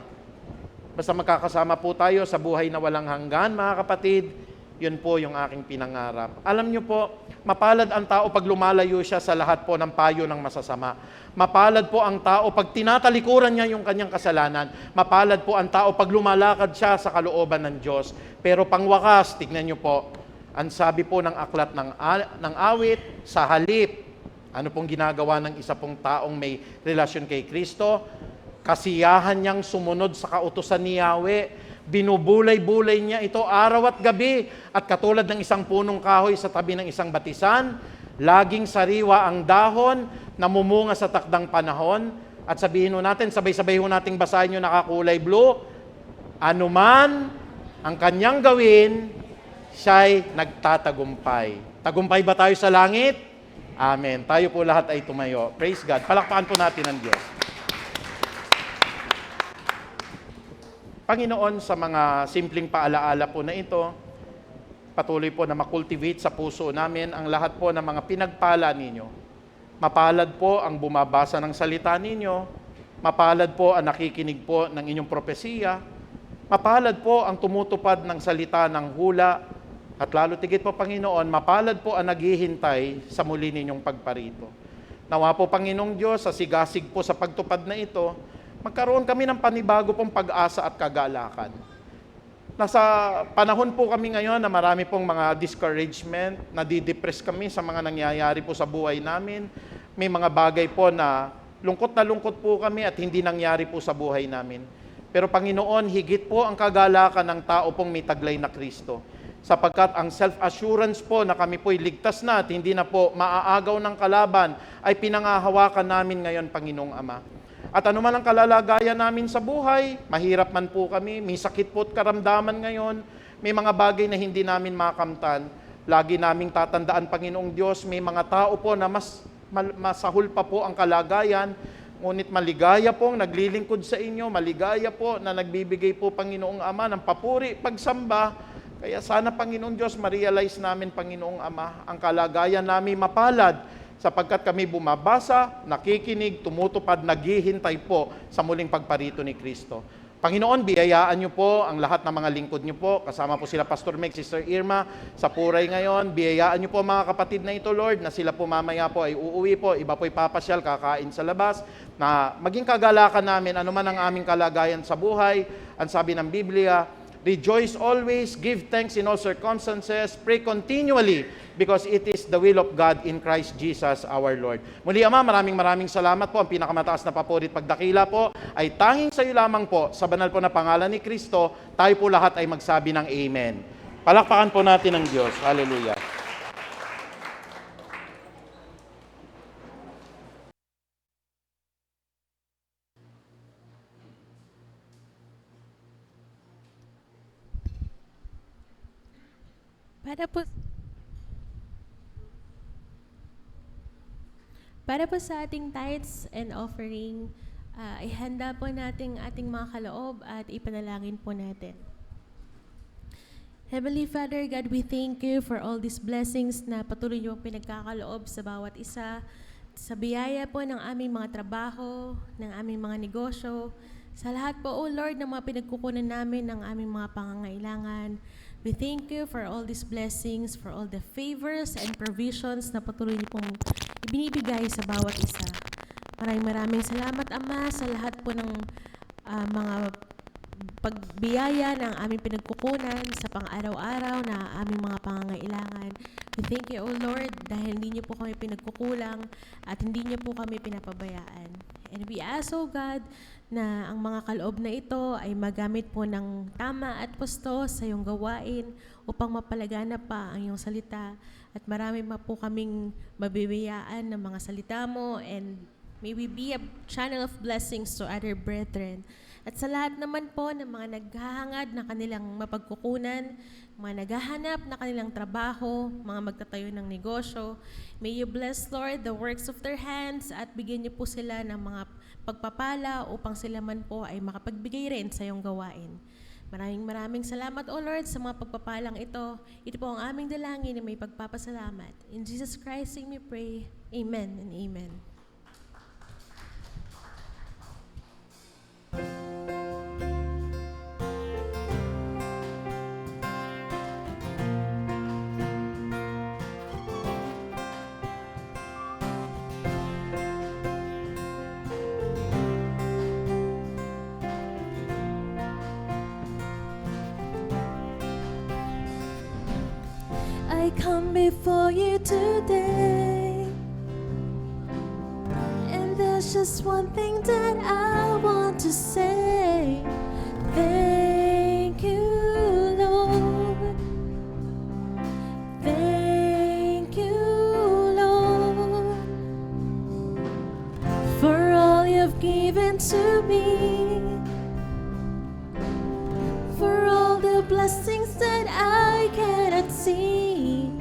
basta magkakasama po tayo sa buhay na walang hanggan, mga kapatid, yun po yung aking pinangarap. Alam niyo po, mapalad ang tao pag lumalayo siya sa lahat po ng payo ng masasama. Mapalad po ang tao pag tinatalikuran niya yung kanyang kasalanan. Mapalad po ang tao pag lumalakad siya sa kalooban ng Diyos. Pero pangwakas, tignan niyo po, ang sabi po ng aklat ng awit, sa halip, ano pong ginagawa ng isa pong taong may relasyon kay Kristo? Kasiyahan niyang sumunod sa kautusan ni Yahweh. Binubulay-bulay niya ito araw at gabi. At katulad ng isang punong kahoy sa tabi ng isang batisan, laging sariwa ang dahon, namumunga sa takdang panahon. At sabihin natin, sabay-sabay nating basahin yung nakakulay blue, anuman ang kanyang gawin, siya'y nagtatagumpay. Tagumpay ba tayo sa langit? Amen. Tayo po lahat ay tumayo. Praise God. Palakpakan po natin ang Diyos. Panginoon, sa mga simpleng paalaala po na ito, patuloy po na makultivate sa puso namin ang lahat po ng mga pinagpala ninyo. Mapalad po ang bumabasa ng salita ninyo, mapalad po ang nakikinig po ng inyong propesiya, mapalad po ang tumutupad ng salita ng hula, at lalo tigit po, Panginoon, mapalad po ang naghihintay sa muli ninyong pagparito. Nawa po, Panginoong Diyos, sa sigasig po sa pagtupad na ito, magkaroon kami ng panibago pong pag-asa at kagalakan. Nasa panahon po kami ngayon na marami pong mga discouragement, nadidepress kami sa mga nangyayari po sa buhay namin. May mga bagay po na lungkot po kami at hindi nangyari po sa buhay namin. Pero Panginoon, higit po ang kagalakan ng tao pong may taglay na Kristo. Sapagkat ang self-assurance po na kami po'y ligtas na at hindi na po maaagaw ng kalaban ay pinangahawakan namin ngayon, Panginoong Ama. At anuman ang kalalagayan namin sa buhay, mahirap man po kami, may sakit po at karamdaman ngayon, may mga bagay na hindi namin makamtan. Lagi naming tatandaan, Panginoong Diyos, may mga tao po na mas masahol pa po ang kalagayan, ngunit maligaya pong naglilingkod sa inyo, maligaya po na nagbibigay po, Panginoong Ama, ng papuri, pagsamba. Kaya sana, Panginoong Diyos, ma-realize namin, Panginoong Ama, ang kalagayan namin mapalad, sapagkat kami bumabasa, nakikinig, tumutupad, naghihintay po sa muling pagparito ni Kristo. Panginoon, biyayaan niyo po ang lahat ng mga lingkod niyo po. Kasama po sila Pastor Meg, Sister Irma, sa Puray ngayon. Biyayaan niyo po mga kapatid na ito, Lord, na sila po mamaya po ay uuwi po. Iba po'y papasyal, kakain sa labas. Na maging kagalakan namin, anuman ang aming kalagayan sa buhay. Ang sabi ng Biblia, rejoice always, give thanks in all circumstances, pray continually, because it is the will of God in Christ Jesus our Lord. Muli, Ama, maraming salamat po. Ang pinakamataas na papurit pagdakila po ay tanging sa iyo lamang po, sa banal po na pangalan ni Kristo, tayo po lahat ay magsabi ng Amen. Palakpakan po natin ang Diyos. Hallelujah. Para po sa ating tithes and offering, ihanda po natin ating mga kaloob at ipanalangin po natin. Heavenly Father, God, we thank you for all these blessings na patuloy niyo pinagkakaloob sa bawat isa, sa biyaya po ng aming mga trabaho, ng aming mga negosyo, sa lahat po, O Lord, ng mga pinagkukunan namin ng aming mga pangangailangan. We thank you for all these blessings, for all the favors and provisions na patuloy niyo pong ibinibigay sa bawat isa. Maraming salamat, Ama, sa lahat po ng mga pagbiyaya ng aming pinagkukunan sa pang-araw-araw na aming mga pangangailangan. We thank you, O Lord, dahil hindi niyo po kami pinagkukulang at hindi niyo po kami pinapabayaan. And we ask, O God, na ang mga kaloob na ito ay magamit po ng tama at pusto sa iyong gawain upang mapalagana pa ang iyong salita. At marami pa po kaming mabibiyaan ng mga salita mo, and may we be a channel of blessings to other brethren. At sa lahat naman po ng mga naghahangad na kanilang mapagkukunan, mga naghahanap na kanilang trabaho, mga magtatayo ng negosyo, may you bless, Lord, the works of their hands at bigyan niyo po sila ng mga pagpapala upang sila man po ay makapagbigay rin sa iyong gawain. Maraming salamat, O Lord, sa mga pagpapalang ito. Ito po ang aming dalangin na may pagpapasalamat. In Jesus Christ's name we pray. Amen and amen. I come before you today, and there's just one thing that I want to say. Thank you, Lord. Thank you, Lord, for all you've given to me, for all the blessings that I cannot see.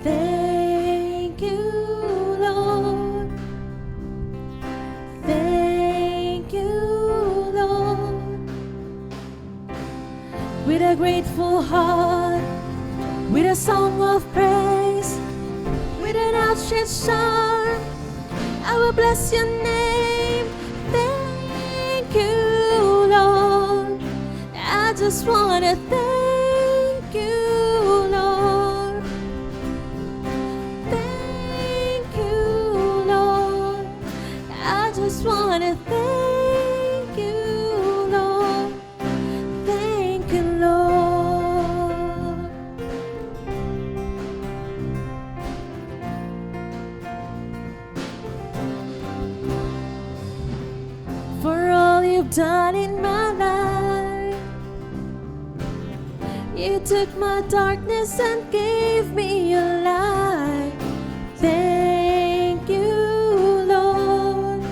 Thank you, Lord. Thank you, Lord. With a grateful heart, with a song of praise, with an outstretched arm, I will bless your name. Thank you, Lord. I just want to thank you, Lord. Thank you, Lord. I just want to thank you, Lord. Thank you, Lord. For all you've done in my life, you took my darkness and gave me your light. Thank you, Lord.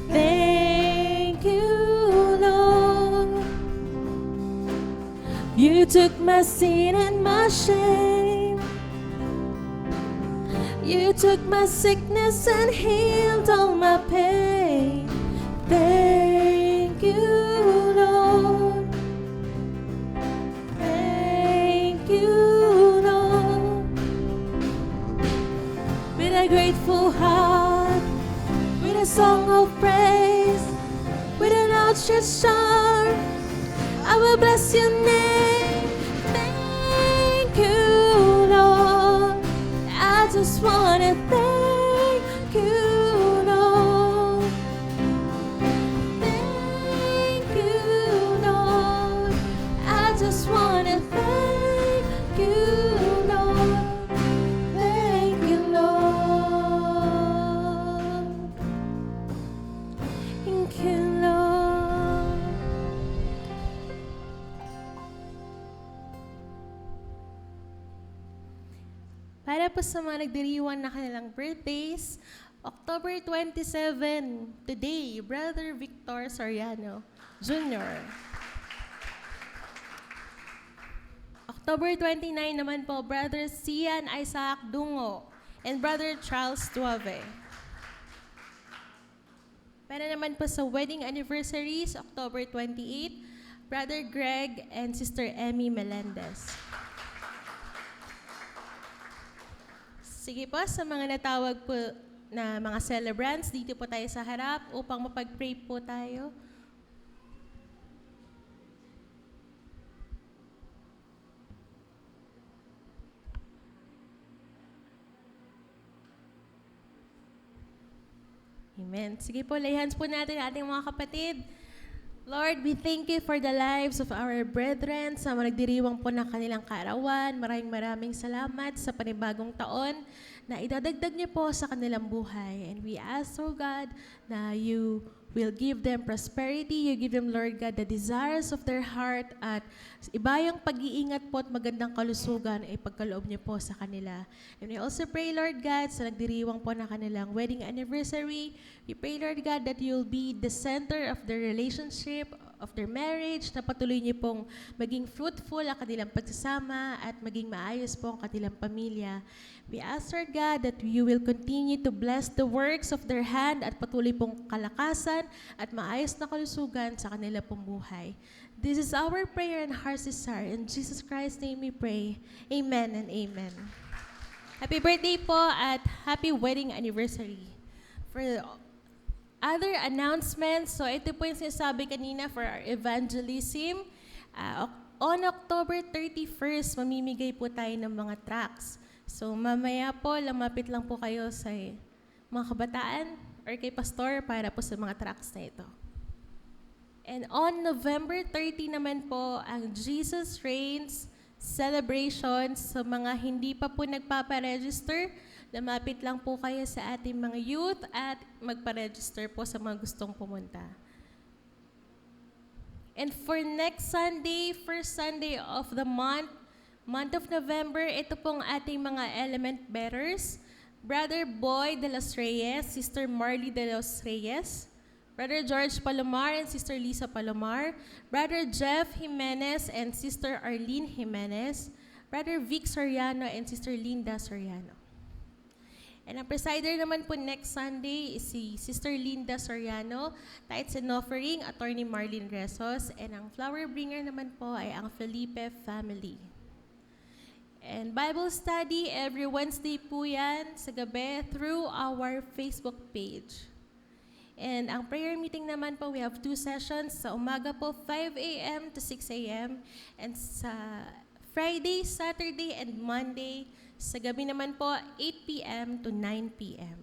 Thank you, Lord. You took my sin and my shame. You took my sickness and healed all my pain. Thank you, Lord. Thank you, Lord. With a grateful heart, with a song of praise, with an outstretched arm, I will bless your name. Thank you, Lord. I just want to thank you, Lord. Thank you, Lord. I just want to thank you, Lord. Thank you, Lord. Thank you, Lord. Para po sa mga nagdiriwang na kanilang birthdays, October 27, today, Brother Victor Soriano Jr. October 29 naman po, Brother Cian Isaac Dungo and Brother Charles Tuave. Para naman po sa wedding anniversaries, October 28, Brother Greg and Sister Emmy Melendez. Sige po, sa mga natawag po na mga celebrants, dito po tayo sa harap upang mapag-pray po tayo. Amen. Sige po, lay hands po natin ating mga kapatid. Lord, we thank you for the lives of our brethren sa mga nagdiriwang po ng kanilang kaarawan. Maraming salamat sa panibagong taon na idadagdag niyo po sa kanilang buhay. And we ask, oh God, na you will give them prosperity. You give them, Lord God, the desires of their heart at ibayang pag-iingat po at magandang kalusugan ay pagkaloob niyo po sa kanila. And we also pray, Lord God, sa nagdiriwang po ng kanilang wedding anniversary, we pray, Lord God, that you'll be the center of their relationship, of their marriage, na patuloy niyo pong maging fruitful ang kanilang pagsasama at maging maayos po ang kanilang pamilya. We ask, Lord God, that you will continue to bless the works of their hand at patuloy pong kalakasan at maayos na kalusugan sa kanila pong buhay. This is our prayer and heart's desire. In Jesus Christ's name we pray. Amen and amen. Happy birthday po at happy wedding anniversary. For other announcements, so ito po yung sinasabi kanina for our evangelism. On October 31st, mamimigay po tayo ng mga tracts. So mamaya po, lumapit lang po kayo sa mga kabataan or kay pastor para po sa mga tracts na ito. And on November 30 naman po, ang Jesus Reigns celebration sa mga hindi pa po nagpaparegister. Lumapit lang po kayo sa ating mga youth at magpa-register po sa mga gustong pumunta. And for next Sunday, first Sunday of the month of November, ito pong ating mga element bearers. Brother Boy de los Reyes, Sister Marley de los Reyes, Brother George Palomar and Sister Lisa Palomar, Brother Jeff Jimenez and Sister Arlene Jimenez, Brother Vic Soriano and Sister Linda Soriano. And ang presider naman po next Sunday is si Sister Linda Soriano, tithes and offering, Attorney Marlene Resos, and ang flower bringer naman po ay ang Felipe family. And Bible study every Wednesday po yan sa gabi through our Facebook page. And ang prayer meeting naman po, we have 2 sessions. Sa umaga po, 5 a.m. to 6 a.m. And sa Friday, Saturday, and Monday, sa gabi naman po, 8 p.m. to 9 p.m.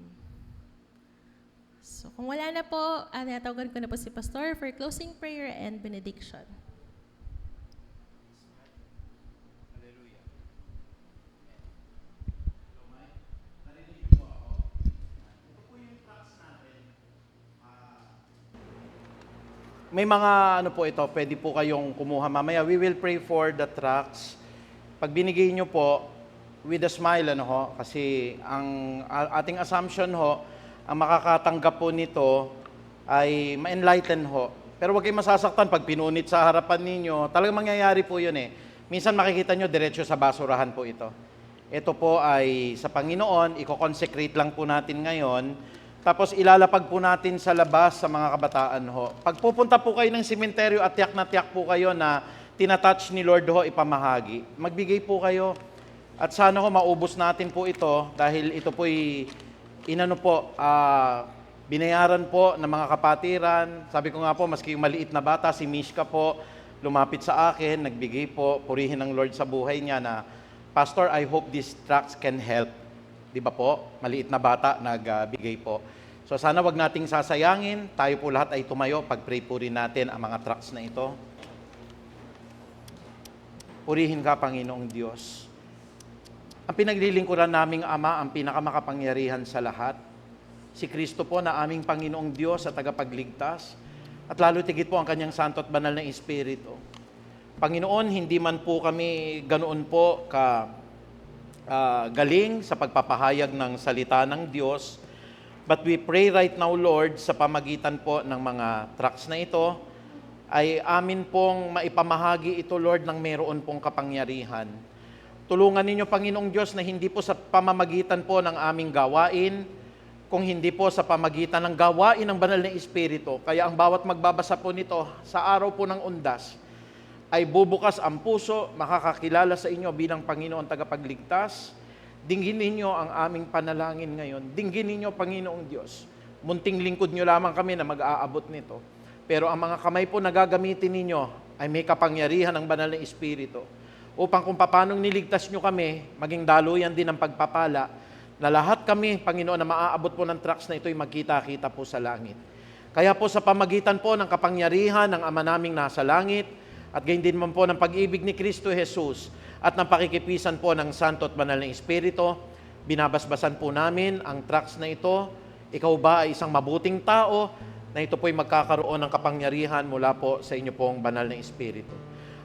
So kung wala na po, natawagan ko na po si Pastor for closing prayer and benediction. May mga ano po ito, pwede po kayong kumuha mamaya. We will pray for the tracts. Pag binigay nyo po, with a smile, ano ho, kasi ang ating assumption ho, ang makakatanggap po nito ay ma-enlighten ho. Pero huwag kayong masasaktan pag pinunit sa harapan ninyo. Talagang mangyayari po yun eh. Minsan makikita nyo, diretso sa basurahan po ito. Ito po ay sa Panginoon, i-consecrate lang po natin ngayon. Tapos ilalapag po natin sa labas sa mga kabataan ho. Pag pupunta po kayo ng sementeryo at tiyak na tiyak po kayo na tinatouch ni Lord ho ipamahagi, magbigay po kayo. At sana ho maubos natin po ito dahil ito po'y binayaran po ng mga kapatiran. Sabi ko nga po, maski yung maliit na bata, si Mishka po, lumapit sa akin, nagbigay po, purihin ng Lord sa buhay niya na, Pastor, I hope these tracts can help. Di ba po? Maliit na bata, nagbigay po. So sana wag nating sasayangin, tayo po lahat ay tumayo, pag-pray po rin natin ang mga tracts na ito. Purihin ka, Panginoong Diyos. Ang pinaglilingkuran naming Ama, ang pinakamakapangyarihan sa lahat, si Kristo po na aming Panginoong Diyos at tagapagligtas, at lalo tigit po ang kanyang santo at banal na Espiritu. Panginoon, hindi man po kami ganoon po galing sa pagpapahayag ng salita ng Diyos, but we pray right now, Lord, sa pamagitan po ng mga tracts na ito, ay amin pong maipamahagi ito, Lord, ng meron pong kapangyarihan. Tulungan ninyo, Panginoong Diyos, na hindi po sa pamamagitan po ng aming gawain, kung hindi po sa pamagitan ng gawain ng banal na Espiritu. Kaya ang bawat magbabasa po nito sa araw po ng undas, ay bubukas ang puso, makakakilala sa inyo bilang Panginoon tagapagligtas. Dinggin ninyo ang aming panalangin ngayon. Dinggin ninyo, Panginoong Diyos. Munting lingkod nyo lamang kami na mag-aabot nito. Pero ang mga kamay po na gagamitin ninyo ay may kapangyarihan ng banal na Espiritu. Upang kung paanong niligtas nyo kami, maging daluyan din ng pagpapala, na lahat kami, Panginoon, na maaabot po ng tracts na ito ay magkita-kita po sa langit. Kaya po sa pamagitan po ng kapangyarihan ng Ama naming nasa langit, at gayon din man po ng pag-ibig ni Kristo Jesus at ng pakikipisan po ng Santo at Banal na Espiritu, binabasbasan po namin ang tracts na ito. Ikaw ba ay isang mabuting tao na ito po'y magkakaroon ng kapangyarihan mula po sa inyo pong Banal na Espiritu.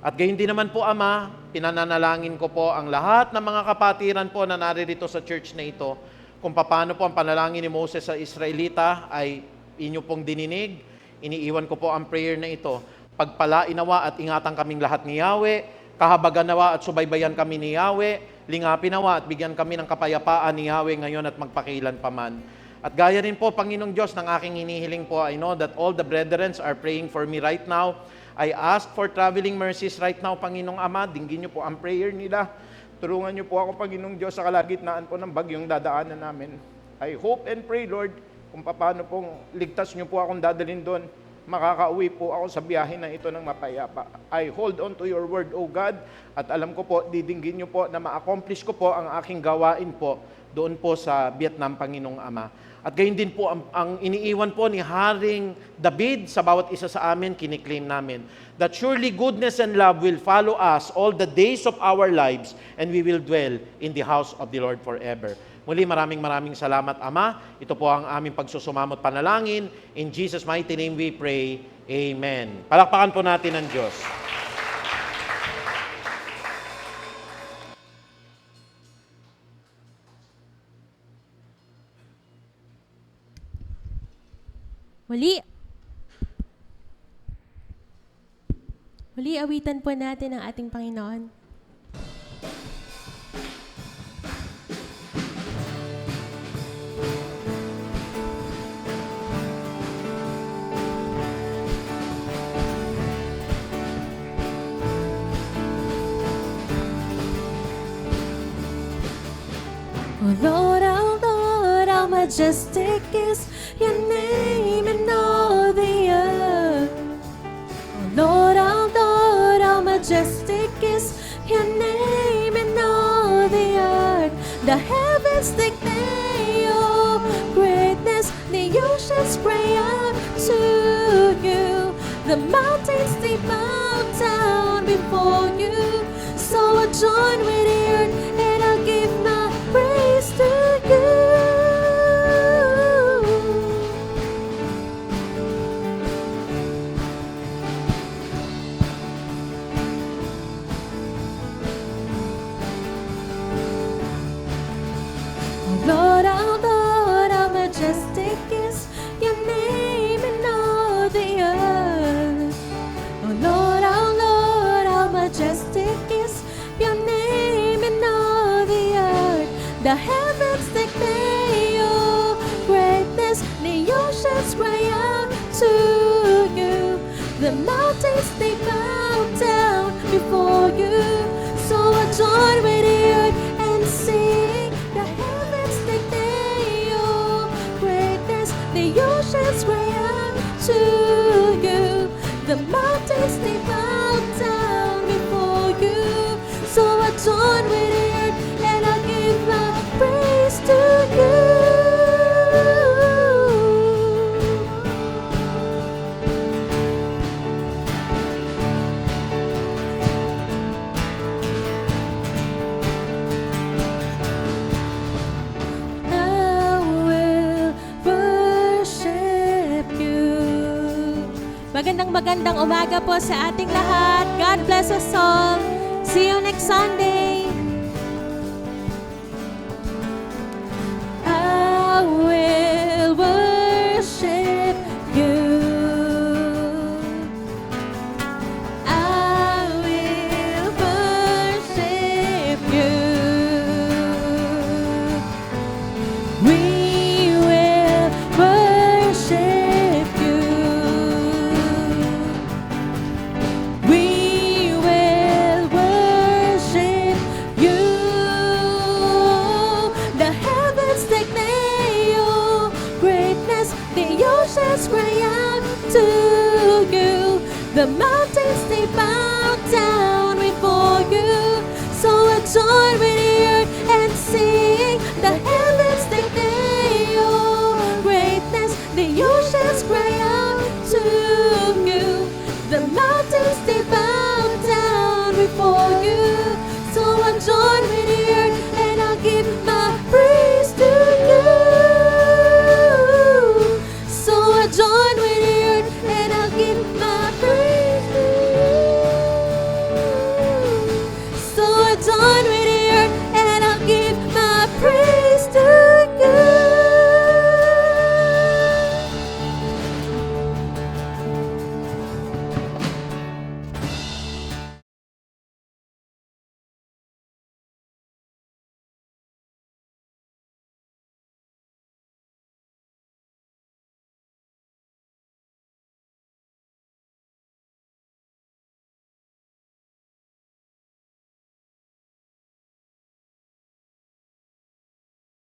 At gayon din naman po, Ama, pinananalangin ko po ang lahat ng mga kapatiran po na naririto sa church na ito, kung paano po ang panalangin ni Moses sa Israelita ay inyo pong dininig. Iniiwan ko po ang prayer na ito. Pagpalain nawa at ingatan kaming lahat ni Yahweh, kahabagan nawa at subaybayan kami ni Yahweh, lingapin nawa at bigyan kami ng kapayapaan ni Yahweh ngayon at magpakilan paman. At gaya rin po, Panginoong Diyos, ng aking hinihiling po, I know that all the brethren are praying for me right now. I ask for traveling mercies right now, Panginoong Ama. Dinggin niyo po ang prayer nila. Tulungan niyo po ako, Panginoong Diyos, sa kalagitnaan po ng bagyong dadaanan namin. I hope and pray, Lord, kung paano pong ligtas niyo po akong dadalhin doon. Makakauwi po ako sa biyahe na ito ng mapayapa. I hold on to your word, O God, at alam ko po, didinggin niyo po na ma-accomplish ko po ang aking gawain po doon po sa Vietnam, Panginoong Ama. At gayon din po, ang iniiwan po ni Haring David sa bawat isa sa amin, kiniklaim namin, that surely goodness and love will follow us all the days of our lives, and we will dwell in the house of the Lord forever. Muli, maraming salamat, Ama. Ito po ang aming pagsusumamot panalangin. In Jesus' mighty name we pray. Amen. Palakpakan po natin ang Diyos. Muli awitan po natin ang ating Panginoon. Oh Lord, how majestic is your name in all the earth. Oh Lord, how majestic is your name in all the earth. The heavens declare your greatness, the oceans cry out to you. The mountains they bow down before you. So I join with the earth and I'll give my praise to you. Lord, how majestic is your name in all the earth. Oh Lord, how majestic is your name in all the earth. The heavens declare your greatness, the oceans cry out to you. The mountains they bow down before you. So I join with the earth and sing. The heavens declare your greatness, the oceans cry out to you. The mountains they bow down before you. So I join with the earth and I give my praise to you. I will worship you. Magandang umaga po sa ating lahat. God bless us all. See you next Sunday. I will worship you. I will worship you. We will worship you. We will worship you. The heavens declare your greatness, the oceans cry out to you. The mountains they bow down before you. So I join with the earth and sing. The heavens declare your greatness, the oceans cry out the